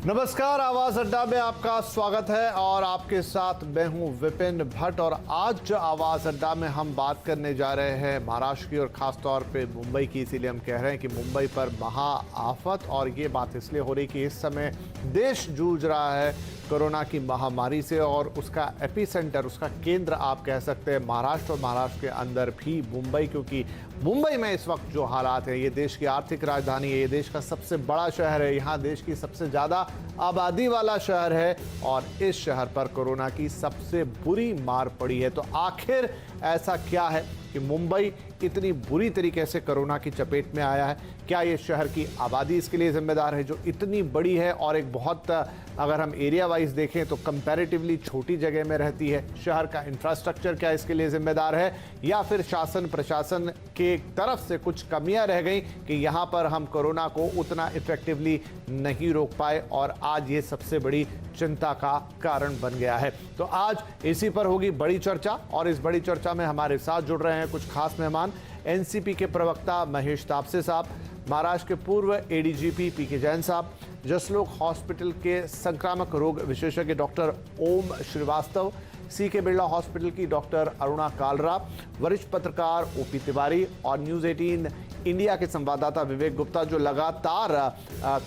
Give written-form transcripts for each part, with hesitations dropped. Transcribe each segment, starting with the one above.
नमस्कार, आवाज अड्डा में आपका स्वागत है और आपके साथ मैं हूं विपिन भट्ट। और आज आवाज अड्डा में हम बात करने जा रहे हैं महाराष्ट्र की और खास तौर पे मुंबई की। इसीलिए हम कह रहे हैं कि मुंबई पर महाआफत, और ये बात इसलिए हो रही कि इस समय देश जूझ रहा है कोरोना की महामारी से और उसका एपिसेंटर, उसका केंद्र आप कह सकते हैं महाराष्ट्र, और महाराष्ट्र के अंदर भी मुंबई, क्योंकि मुंबई में इस वक्त जो हालात है, ये देश की आर्थिक राजधानी है, ये देश का सबसे बड़ा शहर है, यहाँ देश की सबसे ज़्यादा आबादी वाला शहर है और इस शहर पर कोरोना की सबसे बुरी मार पड़ी है। तो आखिर ऐसा क्या है कि मुंबई इतनी बुरी तरीके से कोरोना की चपेट में आया है? क्या ये शहर की आबादी इसके लिए जिम्मेदार है जो इतनी बड़ी है और एक बहुत, अगर हम एरिया वाइज देखें तो कंपैरेटिवली छोटी जगह में रहती है? शहर का इंफ्रास्ट्रक्चर क्या इसके लिए जिम्मेदार है, या फिर शासन प्रशासन के तरफ से कुछ कमियां रह गई कि यहाँ पर हम कोरोना को उतना इफेक्टिवली नहीं रोक पाए और आज ये सबसे बड़ी चिंता का कारण बन गया है? तो आज इसी पर होगी बड़ी चर्चा, और इस बड़ी चर्चा में हमारे साथ जुड़ रहे हैं कुछ खास मेहमान। एनसीपी के प्रवक्ता महेश तापसे साहब, महाराष्ट्र के पूर्व एडीजीपी पीके जैन साहब, जसलोक हॉस्पिटल के संक्रामक रोग विशेषज्ञ डॉक्टर ओम श्रीवास्तव, सीके बिरला हॉस्पिटल की डॉक्टर अरुणा कालरा, वरिष्ठ पत्रकार ओपी तिवारी और न्यूज़ 18 इंडिया के संवाददाता विवेक गुप्ता, जो लगातार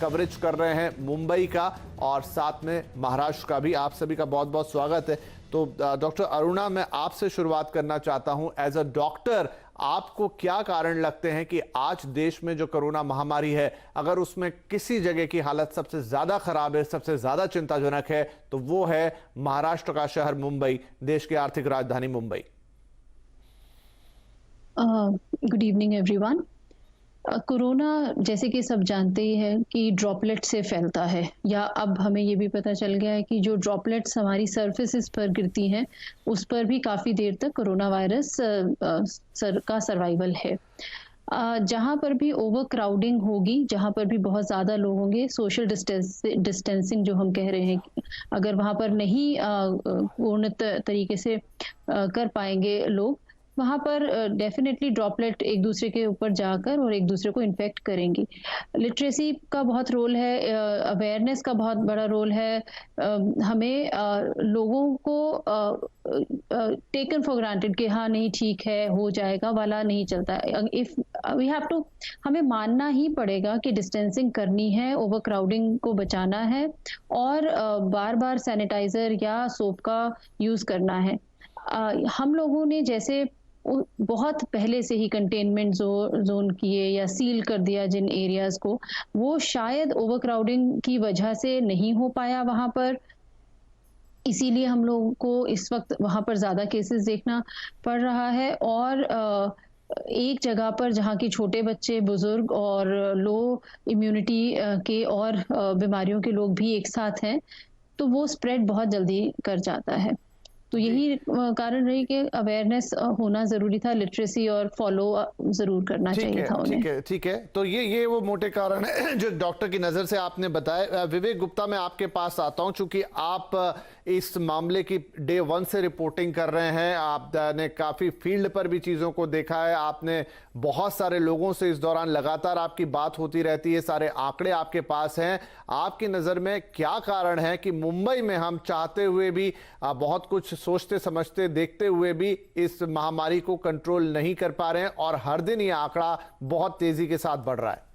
कवरेज कर रहे हैं मुंबई का और साथ में महाराष्ट्र का भी। आप सभी का बहुत बहुत स्वागत है। तो डॉक्टर अरुणा, मैं आपसे शुरुआत करना चाहता हूं। एज अ डॉक्टर, आपको क्या कारण लगते हैं कि आज देश में जो कोरोना महामारी है, अगर उसमें किसी जगह की हालत सबसे ज्यादा खराब है, सबसे ज्यादा चिंताजनक है, तो वो है महाराष्ट्र का शहर मुंबई, देश की आर्थिक राजधानी Mumbai? Good evening everyone. Corona जैसे कि सब जानते ही हैं कि ड्रॉपलेट से फैलता है, या अब हमें ये भी पता चल गया है कि जो ड्रॉपलेट्स हमारी सरफेसेस पर गिरती हैं उस पर भी काफ़ी देर तक कोरोना वायरस का सर्वाइवल है। जहाँ पर भी ओवर क्राउडिंग होगी, जहाँ पर भी बहुत ज़्यादा लोग होंगे, सोशल डिस्टेंसिंग जो हम कह रहे हैं, अगर वहाँ पर नहीं पूर्ण तरीके से कर पाएंगे लोग, वहाँ पर डेफिनेटली ड्रॉपलेट एक दूसरे के ऊपर जाकर और एक दूसरे को इन्फेक्ट करेंगी। लिटरेसी का बहुत रोल है, अवेयरनेस का बहुत बड़ा रोल है। हमें लोगों को टेकन फॉर ग्रांटेड कि हाँ नहीं ठीक है, हो जाएगा वाला नहीं चलता। इफ वी हैव टू, हमें मानना ही पड़ेगा कि डिस्टेंसिंग करनी है, ओवर क्राउडिंग को बचाना है और बार बार सैनिटाइजर या सोप का यूज करना है। हम लोगों ने जैसे बहुत पहले से ही कंटेनमेंट जोन किए या सील कर दिया जिन एरियाज को, वो शायद ओवरक्राउडिंग की वजह से नहीं हो पाया वहां पर, इसीलिए हम लोगों को इस वक्त वहां पर ज्यादा केसेस देखना पड़ रहा है। और एक जगह पर जहाँ की छोटे बच्चे, बुजुर्ग और लो इम्यूनिटी के और बीमारियों के लोग भी एक साथ हैं, तो वो स्प्रेड बहुत जल्दी कर जाता है। तो यही कारण रही कि अवेयरनेस होना जरूरी था, लिटरेसी और फॉलो जरूर करना चाहिए था उन्हें। ठीक है। तो ये वो मोटे कारण है जो डॉक्टर की नजर से आपने बताया। विवेक गुप्ता, मैं आपके पास आता हूं, चूंकि आप इस मामले की डे 1 से रिपोर्टिंग कर रहे हैं, आपने काफी फील्ड पर भी चीजों को देखा है, आपने बहुत सारे लोगों से इस दौरान लगातार आपकी बात होती रहती है, सारे आंकड़े आपके पास हैं। आपकी नजर में क्या कारण है कि मुंबई में हम चाहते हुए भी, बहुत कुछ सोचते समझते देखते हुए भी इस महामारी को कंट्रोल नहीं कर पा रहे हैं और हर दिन ये आंकड़ा बहुत तेजी के साथ बढ़ रहा है?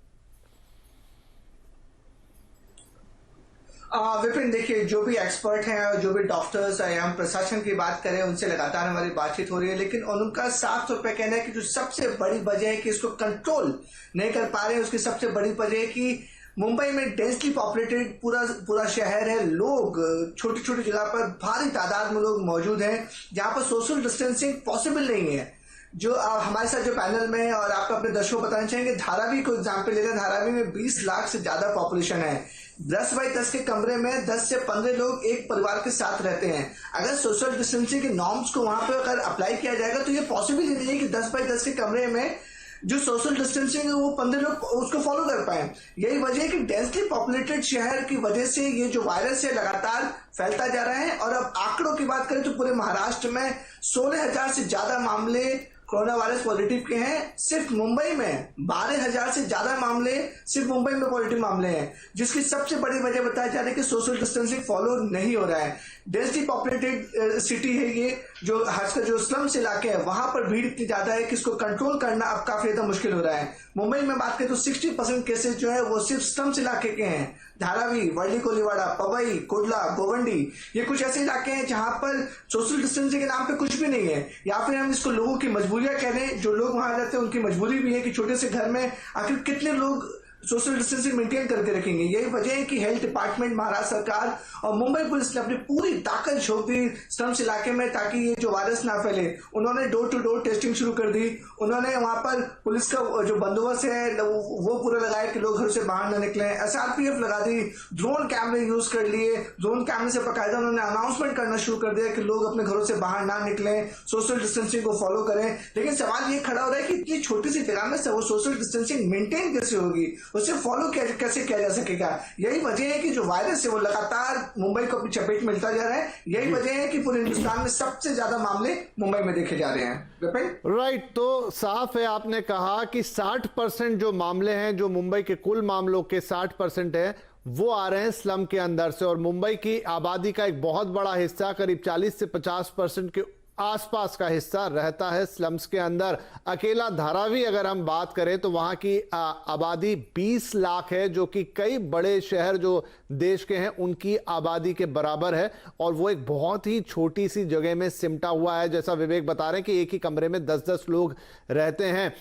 विपिन, देखिए, जो भी एक्सपर्ट हैं और जो भी डॉक्टर्स हैं, हम प्रशासन की बात करें, उनसे लगातार हमारी बातचीत हो रही है, लेकिन उनका साफ तौर पर कहना है कि जो सबसे बड़ी वजह है कि इसको कंट्रोल नहीं कर पा रहे हैं, उसकी सबसे बड़ी वजह है कि मुंबई में डेंसली पॉपुलेटेड पूरा शहर है। लोग छोटी छोटी जगह पर भारी तादाद में लोग मौजूद हैं, जहां पर सोशल डिस्टेंसिंग पॉसिबल नहीं है। जो हमारे साथ जो पैनल में है, और आपको अपने दर्शकों को बताना चाहेंगे, धारावी को एग्जाम्पल लेकर, धारावी में 20 लाख से ज्यादा पॉपुलेशन है। 10 बाई 10 के कमरे में 10 से 15 लोग एक परिवार के साथ रहते हैं। अगर सोशल डिस्टेंसिंग के नॉर्म्स को वहां पर अगर अप्लाई किया जाएगा तो ये पॉसिबल ही नहीं है कि 10 बाई 10 के कमरे में जो सोशल डिस्टेंसिंग है वो 15 लोग उसको फॉलो कर पाए। यही वजह है कि डेंसली पॉपुलेटेड शहर की वजह से ये जो वायरस है लगातार फैलता जा रहा है। और अब आंकड़ों की बात करें तो पूरे महाराष्ट्र में 16,000 से ज्यादा मामले कोरोना वायरस पॉजिटिव के हैं। सिर्फ मुंबई में 12,000 से ज्यादा मामले सिर्फ मुंबई में पॉजिटिव मामले हैं, जिसकी सबसे बड़ी वजह बताया जा रही है कि सोशल डिस्टेंसिंग फॉलो नहीं हो रहा है। डेंसली पॉपुलेटेड सिटी है ये, जो खासकर जो स्लम्स इलाके हैं वहां पर भीड़ इतनी ज्यादा है कि इसको कंट्रोल करना अब काफी ज्यादा मुश्किल हो रहा है। मुंबई में बात करें तो 60% केसेस जो है वो सिर्फ स्लम्स इलाके के हैं। धारावी, वर्ली कोलीवाड़ा, पवई, कुडला, गोवंडी, ये कुछ ऐसे इलाके हैं जहां पर सोशल डिस्टेंसिंग के नाम पे कुछ भी नहीं है, या फिर हम इसको लोगों की मजबूरियां कह रहे हैं। जो लोग वहां रहते हैं उनकी मजबूरी भी है कि छोटे से घर में आखिर कितने लोग सोशल डिस्टेंसिंग मेंटेन करके रखेंगे। यही वजह है कि हेल्थ डिपार्टमेंट, महाराष्ट्र सरकार और मुंबई पुलिस ने अपनी पूरी ताकत झोंक दी स्लम्स इलाके में ताकि ये जो वायरस ना फैले। उन्होंने डोर टू डोर टेस्टिंग शुरू कर दी। उन्होंने वहां पर पुलिस का जो बंदोबस्त है वो पूरा लगाया कि लोग घर से बाहर ना निकले। SRPF लगा दी, ड्रोन कैमरे यूज कर लिए। ड्रोन कैमरे से बाकायदा उन्होंने अनाउंसमेंट करना शुरू कर दिया कि लोग अपने घरों से बाहर ना निकले, सोशल डिस्टेंसिंग को फॉलो करें। लेकिन सवाल ये खड़ा हो रहा है कि इतनी छोटी सी जगह में वो सोशल डिस्टेंसिंग मेंटेन कैसे होगी, उसे फॉलो कैसे किया जा सकेगा। यही वजह है कि जो वायरस है वो लगातार मुंबई को अपनी चपेट में मिलता जा रहा है। यही वजह है कि पूरे हिंदुस्तान में सबसे ज्यादा मामले मुंबई में देखे जा रहे हैं। राइट, तो साफ है, आपने कहा कि 60% जो मामले हैं, जो मुंबई के कुल मामलों के 60% है, वो आ रहे हैं स्लम के अंदर से। और मुंबई की आबादी का एक बहुत बड़ा हिस्सा, करीब 40 से 50% के आसपास का हिस्सा रहता है स्लम्स के अंदर। अकेला धारावी अगर हम बात करें तो वहां की आबादी 20 लाख है, जो कि कई बड़े शहर जो देश के हैं उनकी आबादी के बराबर है। और वो एक बहुत ही छोटी सी जगह में सिमटा हुआ है। जैसा विवेक बता रहे हैं कि एक ही कमरे में 10-10 लोग रहते हैं।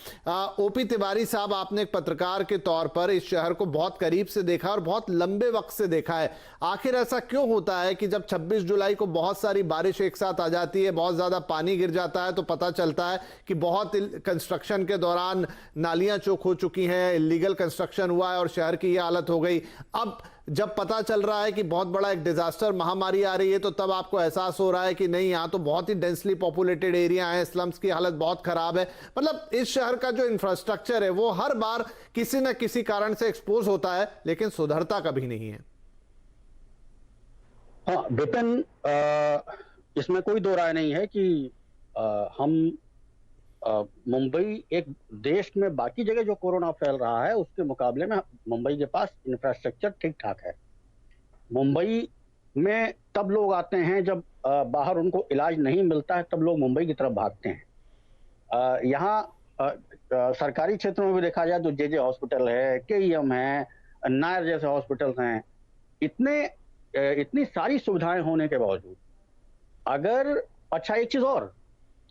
OP तिवारी साहब, आपने एक पत्रकार के तौर पर इस शहर को बहुत करीब से देखा और बहुत लंबे वक्त से देखा है। आखिर ऐसा क्यों होता है कि जब 26 जुलाई को बहुत सारी बारिश एक साथ आ जाती है, बहुत ज्यादा पानी गिर जाता है, तो पता चलता है कि बहुत कंस्ट्रक्शन के दौरान नालियां चौक हो चुकी हैं, इलीगल कंस्ट्रक्शन हुआ है और शहर की यह हालत हो गई। अब जब पता चल रहा है कि बहुत बड़ा एक डिजास्टर महामारी आ रही है, तो तब आपको एहसास हो रहा है कि नहीं, यहां तो बहुत ही डेंसली पॉपुलेटेड एरिया है, स्लम्स की हालत बहुत खराब है। मतलब इस शहर का जो इंफ्रास्ट्रक्चर है वो हर बार किसी न किसी कारण से एक्सपोज होता है, लेकिन सुधरता कभी नहीं है। हाँ विपिन, इसमें कोई दो राय नहीं है कि हम मुंबई एक देश में बाकी जगह जो कोरोना फैल रहा है उसके मुकाबले में मुंबई के पास इंफ्रास्ट्रक्चर ठीक ठाक है। मुंबई में तब लोग आते हैं जब बाहर उनको इलाज नहीं मिलता है, तब लोग मुंबई की तरफ भागते हैं। यहाँ सरकारी क्षेत्रों में भी देखा जाए तो JJ हॉस्पिटल है, KEM है, नायर जैसे हॉस्पिटल्स हैं। इतनी सारी सुविधाएं होने के बावजूद अगर, अच्छा एक चीज और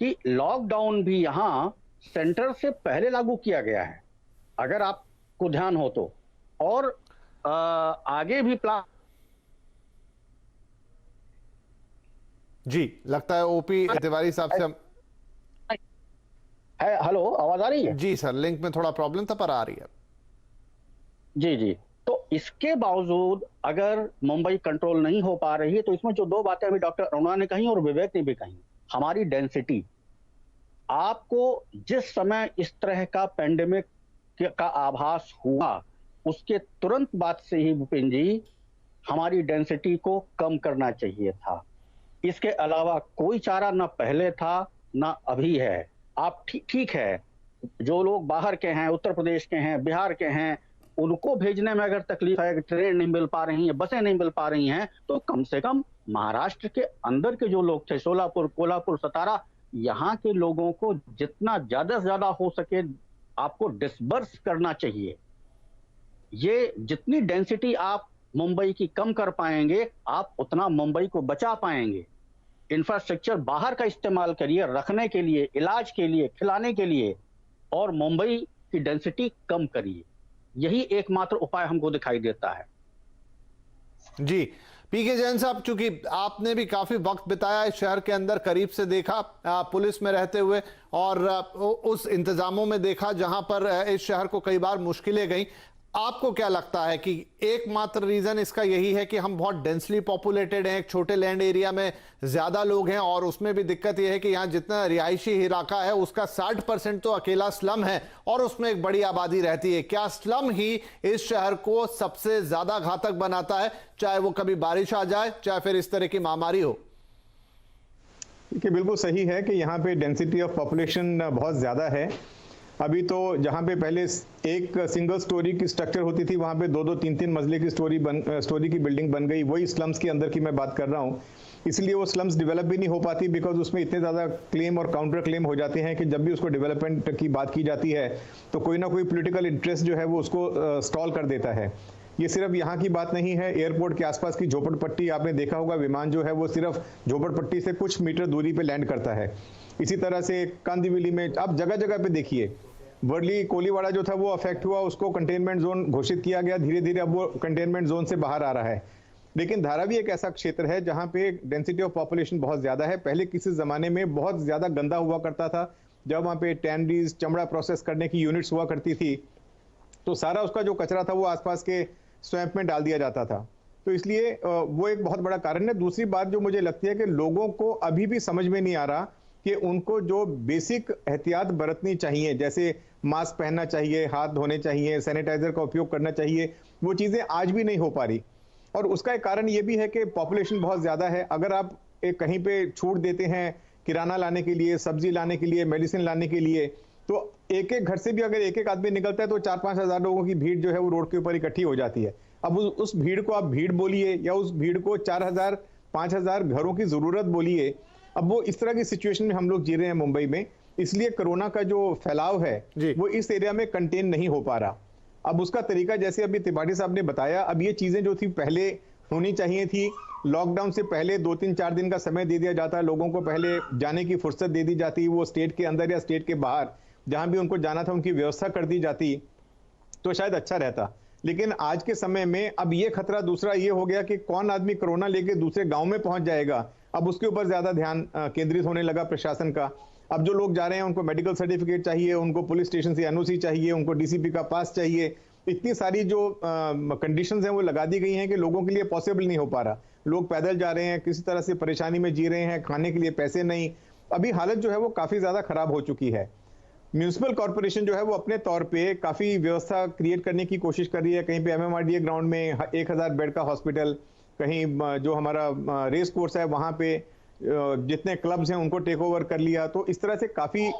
कि लॉकडाउन भी यहां सेंटर से पहले लागू किया गया है, अगर आपको ध्यान हो तो, और आगे भी प्लान। जी, लगता है OP तिवारी साहब से हम है। हेलो, आवाज आ रही है? जी सर, लिंक में थोड़ा प्रॉब्लम था पर आ रही है। जी। तो इसके बावजूद अगर मुंबई कंट्रोल नहीं हो पा रही है, तो इसमें जो दो बातें अभी डॉक्टर अरुणा ने कही और विवेक ने भी कही, हमारी डेंसिटी। आपको जिस समय इस तरह का पेंडेमिक का आभास हुआ उसके तुरंत बाद से ही विपिन जी हमारी डेंसिटी को कम करना चाहिए था। इसके अलावा कोई चारा ना पहले था ना अभी है। आप ठीक है, जो लोग बाहर के हैं, उत्तर प्रदेश के हैं, बिहार के हैं, उनको भेजने में अगर तकलीफ है, ट्रेन नहीं मिल पा रही है, बसें नहीं मिल पा रही हैं, तो कम से कम महाराष्ट्र के अंदर के जो लोग थे, सोलापुर, कोल्हापुर, सतारा, यहाँ के लोगों को जितना ज्यादा से ज्यादा हो सके आपको डिस्बर्स करना चाहिए। ये जितनी डेंसिटी आप मुंबई की कम कर पाएंगे, आप उतना मुंबई को बचा पाएंगे। इंफ्रास्ट्रक्चर बाहर का इस्तेमाल करिए, रखने के लिए, इलाज के लिए, खिलाने के लिए, और मुंबई की डेंसिटी कम करिए। यही एकमात्र उपाय हमको दिखाई देता है। जी, PK जैन साहब, चूंकि आपने भी काफी वक्त बिताया इस शहर के अंदर, करीब से देखा पुलिस में रहते हुए और उस इंतजामों में देखा जहां पर इस शहर को कई बार मुश्किलें गई, आपको क्या लगता है कि एकमात्र रीजन इसका यही है कि हम बहुत डेंसली पॉपुलेटेड हैं, एक छोटे लैंड एरिया में ज्यादा लोग हैं, और उसमें भी दिक्कत यह है कि यहाँ जितना रिहायशी इलाका है उसका 60% तो अकेला स्लम है और उसमें एक बड़ी आबादी रहती है। क्या स्लम ही इस शहर को सबसे ज्यादा घातक बनाता है, चाहे वो कभी बारिश आ जाए, चाहे फिर इस तरह की महामारी हो? कि बिल्कुल सही है कि यहाँ पे डेंसिटी ऑफ पॉपुलेशन बहुत ज़्यादा है। अभी तो जहाँ पे पहले एक सिंगल स्टोरी की स्ट्रक्चर होती थी, वहाँ पे 2-2, 3-3 मंजिले की स्टोरी की बिल्डिंग बन गई। वही स्लम्स के अंदर की मैं बात कर रहा हूँ। इसलिए वो स्लम्स डेवलप भी नहीं हो पाती, बिकॉज उसमें इतने ज़्यादा क्लेम और काउंटर क्लेम हो जाते हैं कि जब भी उसको डेवलपमेंट की बात की जाती है तो कोई ना कोई पॉलिटिकल इंटरेस्ट जो है वो उसको स्टॉल कर देता है। ये सिर्फ यहाँ की बात नहीं है, एयरपोर्ट के आसपास की झोपड़पट्टी आपने देखा होगा, विमान जो है वो सिर्फ झोपड़पट्टी से कुछ मीटर दूरी पे लैंड करता है। इसी तरह से कांदिवली में आप जगह जगह पे देखिए, वर्ली कोलीवाड़ा जो था वो अफेक्ट हुआ, उसको कंटेनमेंट जोन घोषित किया गया, धीरे धीरे अब वो कंटेनमेंट जोन से बाहर आ रहा है। लेकिन धारावी एक ऐसा क्षेत्र है जहाँ पे डेंसिटी ऑफ पॉपुलेशन बहुत ज्यादा है। पहले किसी जमाने में बहुत ज्यादा गंदा हुआ करता था, जब वहाँ पे टैंडीज, चमड़ा प्रोसेस करने की यूनिट्स हुआ करती थी, तो सारा उसका जो कचरा था वो आसपास के स्वैम्प में डाल दिया जाता था। तो इसलिए वो एक बहुत बड़ा कारण है। दूसरी बात जो मुझे लगती है कि लोगों को अभी भी समझ में नहीं आ रहा कि उनको जो बेसिक एहतियात बरतनी चाहिए, जैसे मास्क पहनना चाहिए, हाथ धोने चाहिए, सैनिटाइजर का उपयोग करना चाहिए, वो चीजें आज भी नहीं हो पा रही। और उसका एक कारण ये भी है कि पॉपुलेशन बहुत ज्यादा है। अगर आप एक कहीं पे छूट देते हैं किराना लाने के लिए, सब्जी लाने के लिए, मेडिसिन लाने के लिए, तो एक एक घर से भी अगर एक एक आदमी निकलता है तो 4-5 हजार लोगों की भीड़ जो है वो रोड के ऊपर इकट्ठी हो जाती है। अब उस भीड़ को आप भीड़ बोलिए या उस भीड़ को 4,000-5,000 घरों की जरूरत बोलिए, अब वो इस तरह की सिचुएशन में हम लोग जी रहे हैं मुंबई में। इसलिए कोरोना का जो फैलाव है वो इस एरिया में कंटेन नहीं हो पा रहा। अब उसका तरीका, जैसे अभी त्रिपाठी साहब ने बताया, अब ये चीजें जो थी पहले होनी चाहिए थी, लॉकडाउन से पहले 2-3-4 दिन का समय दे दिया जाता, लोगों को पहले जाने की फुर्सत दे दी जाती, वो स्टेट के अंदर या स्टेट के बाहर जहां भी उनको जाना था उनकी व्यवस्था कर दी जाती, तो शायद अच्छा रहता। लेकिन आज के समय में अब ये खतरा दूसरा ये हो गया कि कौन आदमी कोरोना लेके दूसरे गांव में पहुंच जाएगा, अब उसके ऊपर ज्यादा ध्यान केंद्रित होने लगा प्रशासन का। अब जो लोग जा रहे हैं उनको मेडिकल सर्टिफिकेट चाहिए, उनको पुलिस स्टेशन से एनओसी चाहिए, उनको डीसीपी का पास चाहिए। इतनी सारी जो कंडीशंस हैं वो लगा दी गई हैं कि लोगों के लिए पॉसिबल नहीं हो पा रहा। लोग पैदल जा रहे हैं, किसी तरह से परेशानी में जी रहे हैं, खाने के लिए पैसे नहीं। अभी हालत जो है वो काफी ज्यादा खराब हो चुकी है। म्यूनिसिपल कॉर्पोरेशन जो है वो अपने तौर पे काफी व्यवस्था क्रिएट करने की कोशिश कर रही है। कहीं पे एमएमआरडीए ग्राउंड में 1000 बेड का हॉस्पिटल, कहीं जो हमारा रेस कोर्स है वहां पे जितने क्लब्स हैं उनको टेक ओवर कर लिया। तो इस तरह से काफी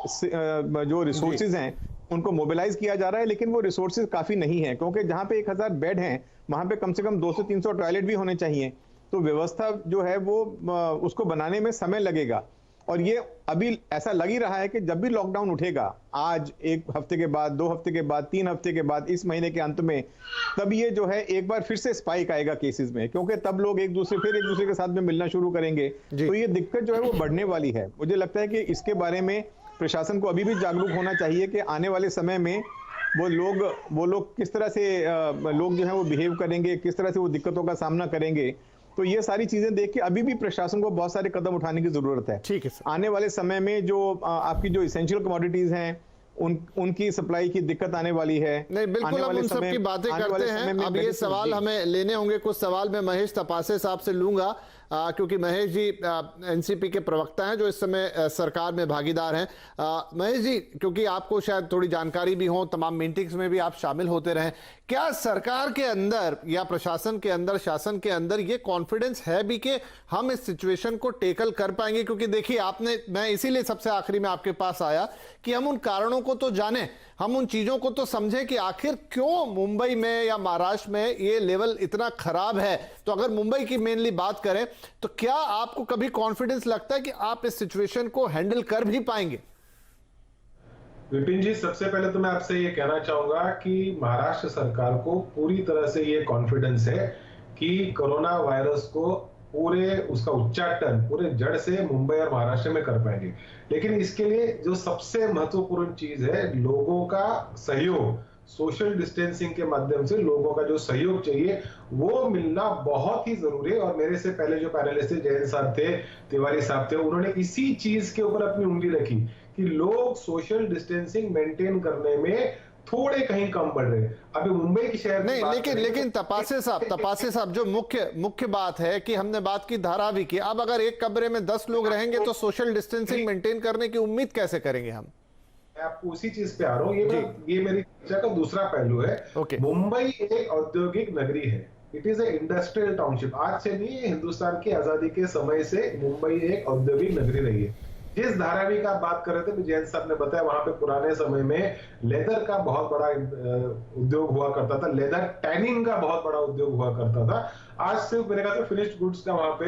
जो रिसोर्सेज हैं उनको मोबिलाइज किया जा रहा है, लेकिन वो रिसोर्सेज काफी नहीं है, क्योंकि जहां पे 1000 बेड हैं वहां पे कम से कम 200-300 टॉयलेट भी होने चाहिए। तो व्यवस्था जो है वो उसको बनाने में समय लगेगा। और ये अभी ऐसा लग ही रहा है कि जब भी लॉकडाउन उठेगा, आज 1 हफ्ते के बाद, 2 हफ्ते के बाद, 3 हफ्ते के बाद, इस महीने के अंत में, तब ये जो है एक बार फिर से स्पाइक आएगा केसेस में, क्योंकि तब लोग एक दूसरे के साथ में मिलना शुरू करेंगे। तो ये दिक्कत जो है वो बढ़ने वाली है। मुझे लगता है कि इसके बारे में प्रशासन को अभी भी जागरूक होना चाहिए कि आने वाले समय में वो लोग किस तरह से लोग जो है वो बिहेव करेंगे, किस तरह से वो दिक्कतों का सामना करेंगे। तो ये सारी चीजें देख के अभी भी प्रशासन को बहुत सारे कदम उठाने की जरूरत है। ठीक है सर। आने वाले समय में जो आपकी जो इसेंशियल कमोडिटीज हैं उनकी सप्लाई की दिक्कत आने वाली है। नहीं, बिल्कुल हम उन सब की बातें करते हैं। अब ये सवाल हमें लेने होंगे, कुछ सवाल मैं महेश तपासे साहब से लूंगा, क्योंकि महेश जी एनसीपी के प्रवक्ता हैं जो इस समय सरकार में भागीदार हैं। महेश जी, क्योंकि आपको शायद थोड़ी जानकारी भी हो, तमाम मीटिंग्स में भी आप शामिल होते रहे, क्या सरकार के अंदर या प्रशासन के अंदर, शासन के अंदर ये कॉन्फिडेंस है भी कि हम इस सिचुएशन को टेकल कर पाएंगे? क्योंकि देखिए मैं इसीलिए सबसे आखिरी में आपके पास आया कि हम उन कारणों को तो जाने, हम उन चीजों को तो समझें कि आखिर क्यों मुंबई में या महाराष्ट्र में ये लेवल इतना खराब है। तो अगर मुंबई की मेनली बात करें तो क्या आपको कभी कॉन्फिडेंस लगता है कि आप इस सिचुएशन को हैंडल कर भी पाएंगे? विपिन जी, सबसे पहले तो मैं आपसे ये कहना चाहूंगा कि महाराष्ट्र सरकार को पूरी तरह से ये कॉन्फिडेंस है कि कोरोना वायरस को पूरे उसका उच्चाटन पूरे जड़ से मुंबई और महाराष्ट्र में कर पाएंगे। लेकिन इसके लिए जो सबसे महत्वपूर्ण चीज है, लोगों का सहयोग, सोशल डिस्टेंसिंग के माध्यम से लोगों का जो सहयोग चाहिए वो मिलना बहुत ही जरूरी है। और मेरे से पहले जो पैनलिस्ट थे, जयंत साहब थे, तिवारी साहब थे, उन्होंने इसी चीज के ऊपर अपनी उंगली रखी कि लोग सोशल डिस्टेंसिंग मेंटेन करने में थोड़े कहीं कम बढ़ रहे हैं। अभी मुंबई की शहर नहीं, लेकिन तपासे साहब जो मुख्य बात है कि हमने बात की धारावी की, अब अगर एक कमरे में 10 लोग रहेंगे तो सोशल डिस्टेंसिंग मेंटेन करने की उम्मीद कैसे करेंगे हम? मैं आपको उसी चीज पे आ रहा हूँ। ये मेरी चर्चा का दूसरा पहलू है। मुंबई एक औद्योगिक नगरी है, it is a industrial township. आज से नहीं, हिंदुस्तान की आजादी के समय से मुंबई एक औद्योगिक नगरी रही है। जिस धारावी का आप बात कर रहे थे, जयंत साहब ने बताया, वहां पे पुराने समय में लेदर का बहुत बड़ा उद्योग हुआ करता था, लेदर टैनिंग का बहुत बड़ा उद्योग हुआ करता था। आज सिर्फ मेरे ख्याल से फिनिश्ड गुड्स का वहां पे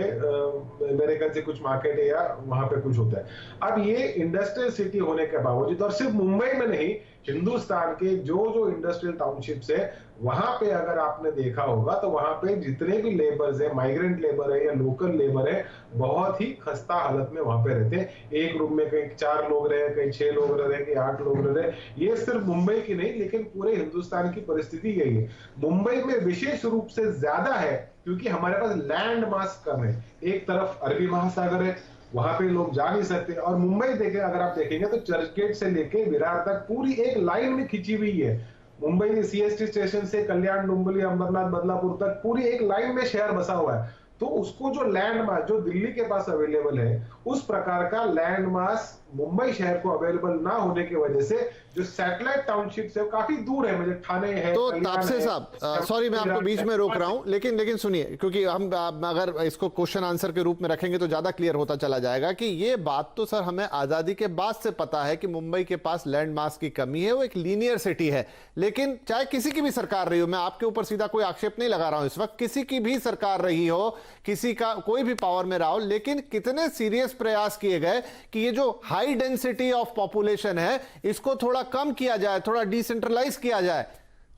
मेरे ख्याल से कुछ मार्केट है या वहां पे कुछ होता है। अब ये इंडस्ट्रियल सिटी होने के बावजूद, और सिर्फ मुंबई में नहीं, हिंदुस्तान के जो इंडस्ट्रियल टाउनशिप्स है वहां पे अगर आपने देखा होगा तो वहां पे जितने भी लेबर्स है, माइग्रेंट लेबर है या लोकल लेबर है, बहुत ही खस्ता हालत में वहां पे रहते हैं। एक रूम में कहीं 4 लोग रहे, कहीं 6 लोग रहे, कहीं 8 लोग रहे। ये सिर्फ मुंबई की नहीं, लेकिन पूरे हिंदुस्तान की परिस्थिति यही है। मुंबई में विशेष रूप से ज्यादा है क्योंकि हमारे पास लैंड मास कम है। एक तरफ अरबी महासागर है, वहां पे लोग जा नहीं सकते। और मुंबई देखें, अगर आप देखेंगे तो चर्च गेट से लेके विरार तक पूरी एक लाइन में खिंची हुई है। मुंबई सीएसटी स्टेशन से कल्याण, डुंबिली, अंबरनाथ, बदलापुर तक पूरी एक लाइन में शहर बसा हुआ है। तो उसको जो लैंड मास जो दिल्ली के पास अवेलेबल है, उस प्रकार का लैंड मास मुंबई शहर को अवेलेबल ना होने की वजह से जो सैटेलाइट टाउनशिप है वो काफी दूर है। मुझे ठाणे है, तो तापसे साहब, सॉरी मैं आपको बीच में रोक रहा हूं, लेकिन सुनिए, क्योंकि हम अगर इसको क्वेश्चन आंसर के रूप में रखेंगे तो ज्यादा क्लियर होता चला जाएगा कि ये बात तो सर हमें आजादी के बाद से पता है कि मुंबई के पास लैंड मास की कमी है, वो एक लीनियर सिटी है। लेकिन चाहे किसी की भी सरकार रही हो, मैं आपके ऊपर सीधा कोई आक्षेप नहीं लगा रहा हूं इस वक्त, किसी की भी सरकार रही हो, किसी का कोई भी पावर में रहा हो, लेकिन कितने सीरियस प्रयास किए गए कि ये जो हाई डेंसिटी ऑफ पॉपुलेशन है इसको थोड़ा कम किया जाए, थोड़ा डिसेंट्रलाइज किया जाए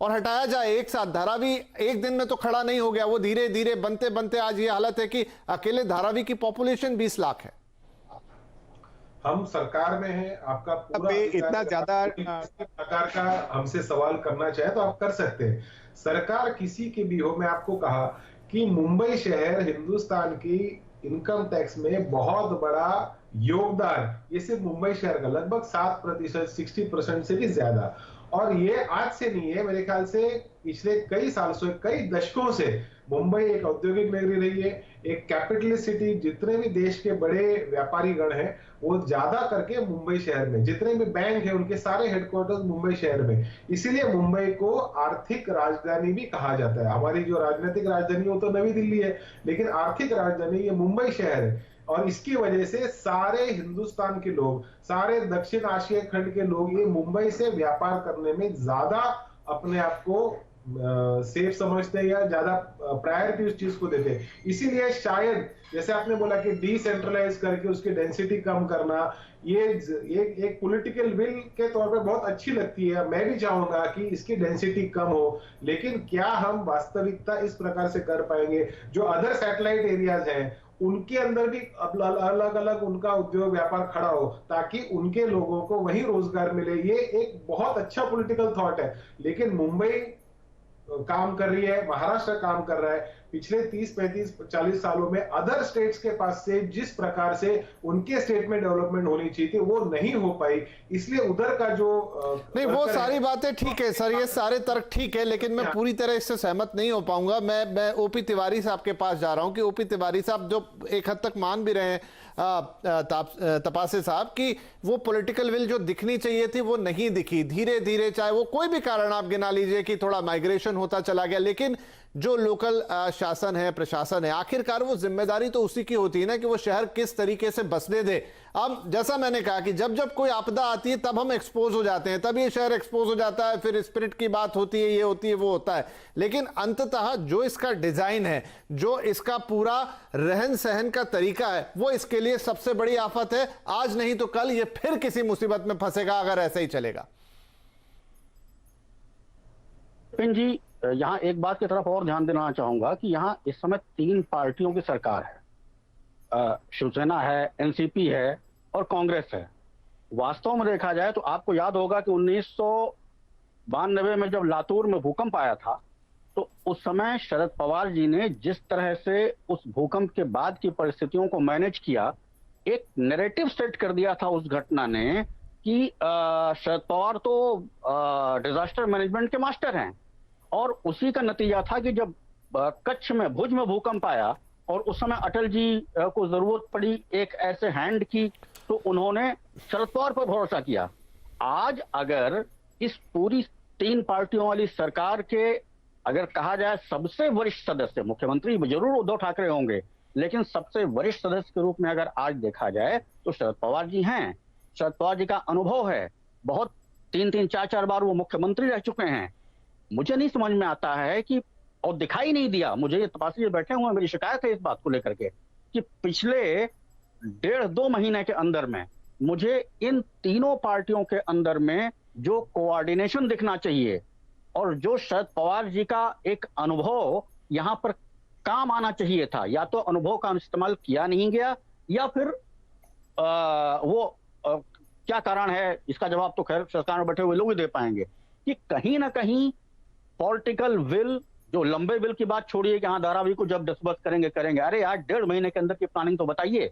और हटाया जाए एक साथ। धारावी एक दिन में तो खड़ा नहीं हो गया, वो धीरे धीरे बनते बनते आज ये हालत है कि अकेले धारावी की पॉपुलेशन 20 लाख है। हम सरकार में हैं, आपका पूरा इतना ज्यादा सरकार का हमसे सवाल करना चाहे तो आप कर सकते हैं। सरकार किसी की भी हो, मैं आपको कहा कि मुंबई शहर हिंदुस्तान की इनकम टैक्स में बहुत बड़ा योगदान, ये सिर्फ मुंबई शहर का लगभग 7%, 60% से भी ज्यादा। और ये आज से नहीं है, मेरे ख्याल से पिछले कई साल से, कई दशकों से मुंबई एक औद्योगिक नगरी रही है, एक कैपिटलिस्ट सिटी। जितने भी देश के बड़े व्यापारी गण हैं वो ज्यादा करके मुंबई शहर में, जितने भी बैंक हैं उनके सारे हेडक्वार्टर्स मुंबई शहर में। इसीलिए मुंबई को आर्थिक राजधानी भी कहा जाता है। हमारी जो राजनीतिक राजधानी वो तो नई दिल्ली है, लेकिन आर्थिक राजधानी ये मुंबई शहर है। और इसकी वजह से सारे हिंदुस्तान के लोग, सारे दक्षिण एशिया खंड के लोग ये मुंबई से व्यापार करने में ज्यादा अपने आप को सेफ समझते हैं या ज्यादा प्रायोरिटी उस चीज को देते हैं। इसीलिए शायद जैसे आपने बोला कि डिसेंट्रलाइज करके उसकी डेंसिटी कम करना, ये एक पॉलिटिकल विल के तौर पे बहुत अच्छी लगती है। मैं भी चाहूंगा कि इसकी डेंसिटी कम हो, लेकिन क्या हम वास्तविकता इस प्रकार से कर पाएंगे? जो अदर सैटेलाइट एरियाज हैं उनके अंदर भी अलग अलग उनका उद्योग व्यापार खड़ा हो ताकि उनके लोगों को वही रोजगार मिले। ये एक बहुत अच्छा पॉलिटिकल थॉट है, लेकिन मुंबई काम कर रही है, महाराष्ट्र काम कर रहा है। पिछले 30, 35, 40 सालों में अदर स्टेट्स के पास से जिस प्रकार से उनके स्टेट में डेवलपमेंट होनी चाहिए थी वो नहीं हो पाई, इसलिए उधर का जो नहीं, वो सारी बातें ठीक है सर, ये सारे तर्क ठीक है, लेकिन मैं पूरी तरह इससे सहमत नहीं हो पाऊंगा। मैं ओपी तिवारी साहब के पास जा रहा हूं कि ओपी तिवारी साहब जो एक हद तक मान भी रहे हैं तपासे साहब कि वो पॉलिटिकल विल जो दिखनी चाहिए थी वो नहीं दिखी। धीरे धीरे, चाहे वो कोई भी कारण आप गिना लीजिए कि थोड़ा माइग्रेशन होता चला गया, लेकिन जो लोकल शासन है, प्रशासन है, आखिरकार वो जिम्मेदारी तो उसी की होती है ना कि वो शहर किस तरीके से बसने दे। अब जैसा मैंने कहा कि जब जब कोई आपदा आती है तब हम एक्सपोज हो जाते हैं, तब ये शहर एक्सपोज हो जाता है, फिर स्पिरिट की बात होती है, ये होती है, वो होता है। लेकिन अंततः जो इसका डिजाइन है, जो इसका पूरा रहन सहन का तरीका है, वो इसके लिए सबसे बड़ी आफत है। आज नहीं तो कल ये फिर किसी मुसीबत में फंसेगा अगर ऐसा ही चलेगा। जी, यहाँ एक बात की तरफ और ध्यान देना चाहूंगा कि यहाँ इस समय 3 पार्टियों की सरकार है, शिवसेना है, एनसीपी है और कांग्रेस है। वास्तव में देखा जाए तो आपको याद होगा कि 1992 में जब लातूर में भूकंप आया था तो उस समय शरद पवार जी ने जिस तरह से उस भूकंप के बाद की परिस्थितियों को मैनेज किया, एक नैरेटिव सेट कर दिया था उस घटना ने कि शरद पवार तो डिजास्टर मैनेजमेंट के मास्टर हैं। और उसी का नतीजा था कि जब कच्छ में, भुज में भूकंप आया और उस समय अटल जी को जरूरत पड़ी एक ऐसे हैंड की, तो उन्होंने शरद पवार पर भरोसा किया। आज अगर इस पूरी 3 पार्टियों वाली सरकार के अगर कहा जाए सबसे वरिष्ठ सदस्य, मुख्यमंत्री जरूर उद्धव ठाकरे होंगे, लेकिन सबसे वरिष्ठ सदस्य के रूप में अगर आज देखा जाए तो शरद पवार जी हैं। शरद पवार जी का अनुभव है, बहुत 3-3, 4-4 बार वो मुख्यमंत्री रह चुके हैं। मुझे नहीं समझ में आता है कि, और दिखाई नहीं दिया मुझे, ये तपासी बैठे हुए हैं, मेरी शिकायत है इस बात को लेकर के कि पिछले 1.5-2 महीने के अंदर में मुझे इन तीनों पार्टियों के अंदर में जो कोऑर्डिनेशन दिखना चाहिए और जो शरद पवार जी का एक अनुभव यहां पर काम आना चाहिए था, या तो अनुभव का इस्तेमाल किया नहीं गया, या फिर क्या कारण है इसका जवाब तो खैर सरकार में बैठे हुए लोग ही दे पाएंगे, कि कहीं ना कहीं पॉलिटिकल विल, जो लंबे विल की बात छोड़िए कि हाँ धारावी को जब डिस्बर्स करेंगे, अरे यार 1.5 महीने के अंदर की प्लानिंग तो बताइए।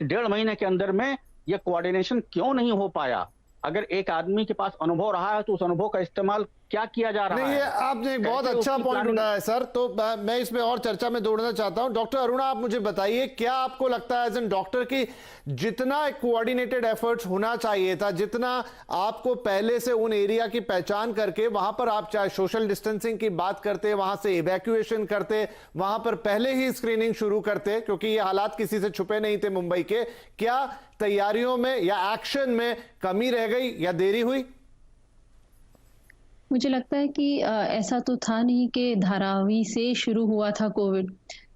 1.5 महीने के अंदर में ये कोऑर्डिनेशन क्यों नहीं हो पाया? अगर एक आदमी के पास अनुभव रहा है तो उस अनुभव का इस्तेमाल क्या किया जा रहा है? नहीं, आपने एक बहुत अच्छा पॉइंट उठाया है सर, तो मैं इसमें और चर्चा में जोड़ना चाहता हूं। डॉक्टर अरुणा, आप मुझे बताइए, क्या आपको लगता है एज एन डॉक्टर कि जितना कोऑर्डिनेटेड एफर्ट्स होना चाहिए था, जितना आपको पहले से उन एरिया की पहचान करके वहां पर आप चाहे सोशल डिस्टेंसिंग की बात करते, वहां से इवैक्यूएशन करते, वहां पर पहले ही स्क्रीनिंग शुरू करते, क्योंकि ये हालात किसी से छुपे नहीं थे मुंबई के, क्या तैयारियों में या एक्शन में कमी रह गई या देरी हुई? मुझे लगता है कि ऐसा तो था नहीं कि धारावी से शुरू हुआ था कोविड।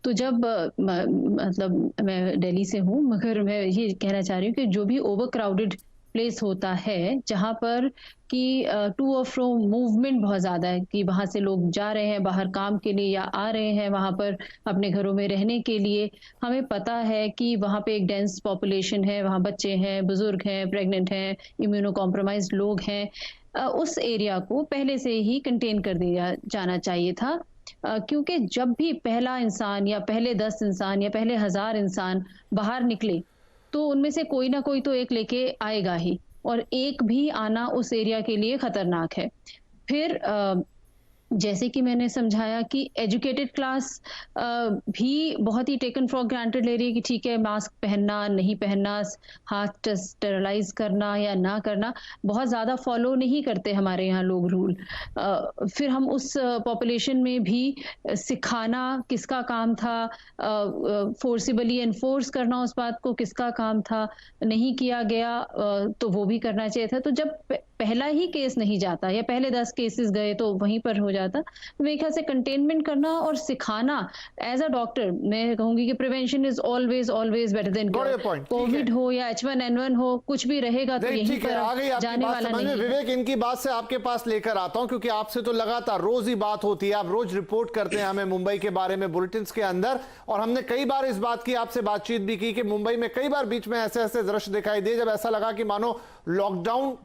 तो जब मतलब मैं दिल्ली से हूँ, मगर मैं ये कहना चाह रही हूँ कि जो भी ओवर क्राउडेड प्लेस होता है, जहाँ पर कि टू और फ्रो मूवमेंट बहुत ज़्यादा है, कि वहाँ से लोग जा रहे हैं बाहर काम के लिए या आ रहे हैं वहाँ पर अपने घरों में रहने के लिए, हमें पता है कि वहाँ पे एक डेंस पॉपुलेशन है, वहाँ बच्चे हैं, बुजुर्ग हैं, प्रेग्नेंट हैं, इम्यूनो कॉम्प्रोमाइज्ड लोग हैं। उस एरिया को पहले से ही कंटेन कर दिया जाना चाहिए था, क्योंकि जब भी पहला इंसान या पहले 10 इंसान या पहले 1000 इंसान बाहर निकले तो उनमें से कोई ना कोई तो एक लेके आएगा ही, और एक भी आना उस एरिया के लिए खतरनाक है। फिर जैसे कि मैंने समझाया कि एजुकेटेड क्लास भी बहुत ही टेकन फॉर ग्रांटेड ले रही है कि ठीक है, मास्क पहनना, नहीं पहनना, हाथ स्टेरलाइज करना या ना करना बहुत ज़्यादा फॉलो नहीं करते हमारे यहाँ लोग रूल। फिर हम उस पॉपुलेशन में भी सिखाना किसका काम था, फोर्सिबली एनफोर्स करना उस बात को किसका काम था, नहीं किया गया तो वो भी करना चाहिए था। तो जब पहला ही केस नहीं जाता या पहले 10 केसेस गए तो वहीं पर हो जाता, मेरे ख्याल से कंटेनमेंट करना और सिखाना, एज अ डॉक्टर मैं कहूंगी कि prevention is always better than cure. Covid हो या H1N1 हो, कुछ भी रहेगा तो यहीं पर जाने वाला नहीं है। विवेक, इनकी बात से आपके पास लेकर आता हूं, क्योंकि आपसे तो लगातार रोज ही बात होती है, आप रोज रिपोर्ट करते हैं हमें मुंबई के बारे में बुलेटिन के अंदर, और हमने कई बार इस बात की आपसे बातचीत भी की कि मुंबई में कई बार बीच में ऐसे ऐसे दृश्य दिखाई दिए जब ऐसा लगा कि मानो लॉकडाउन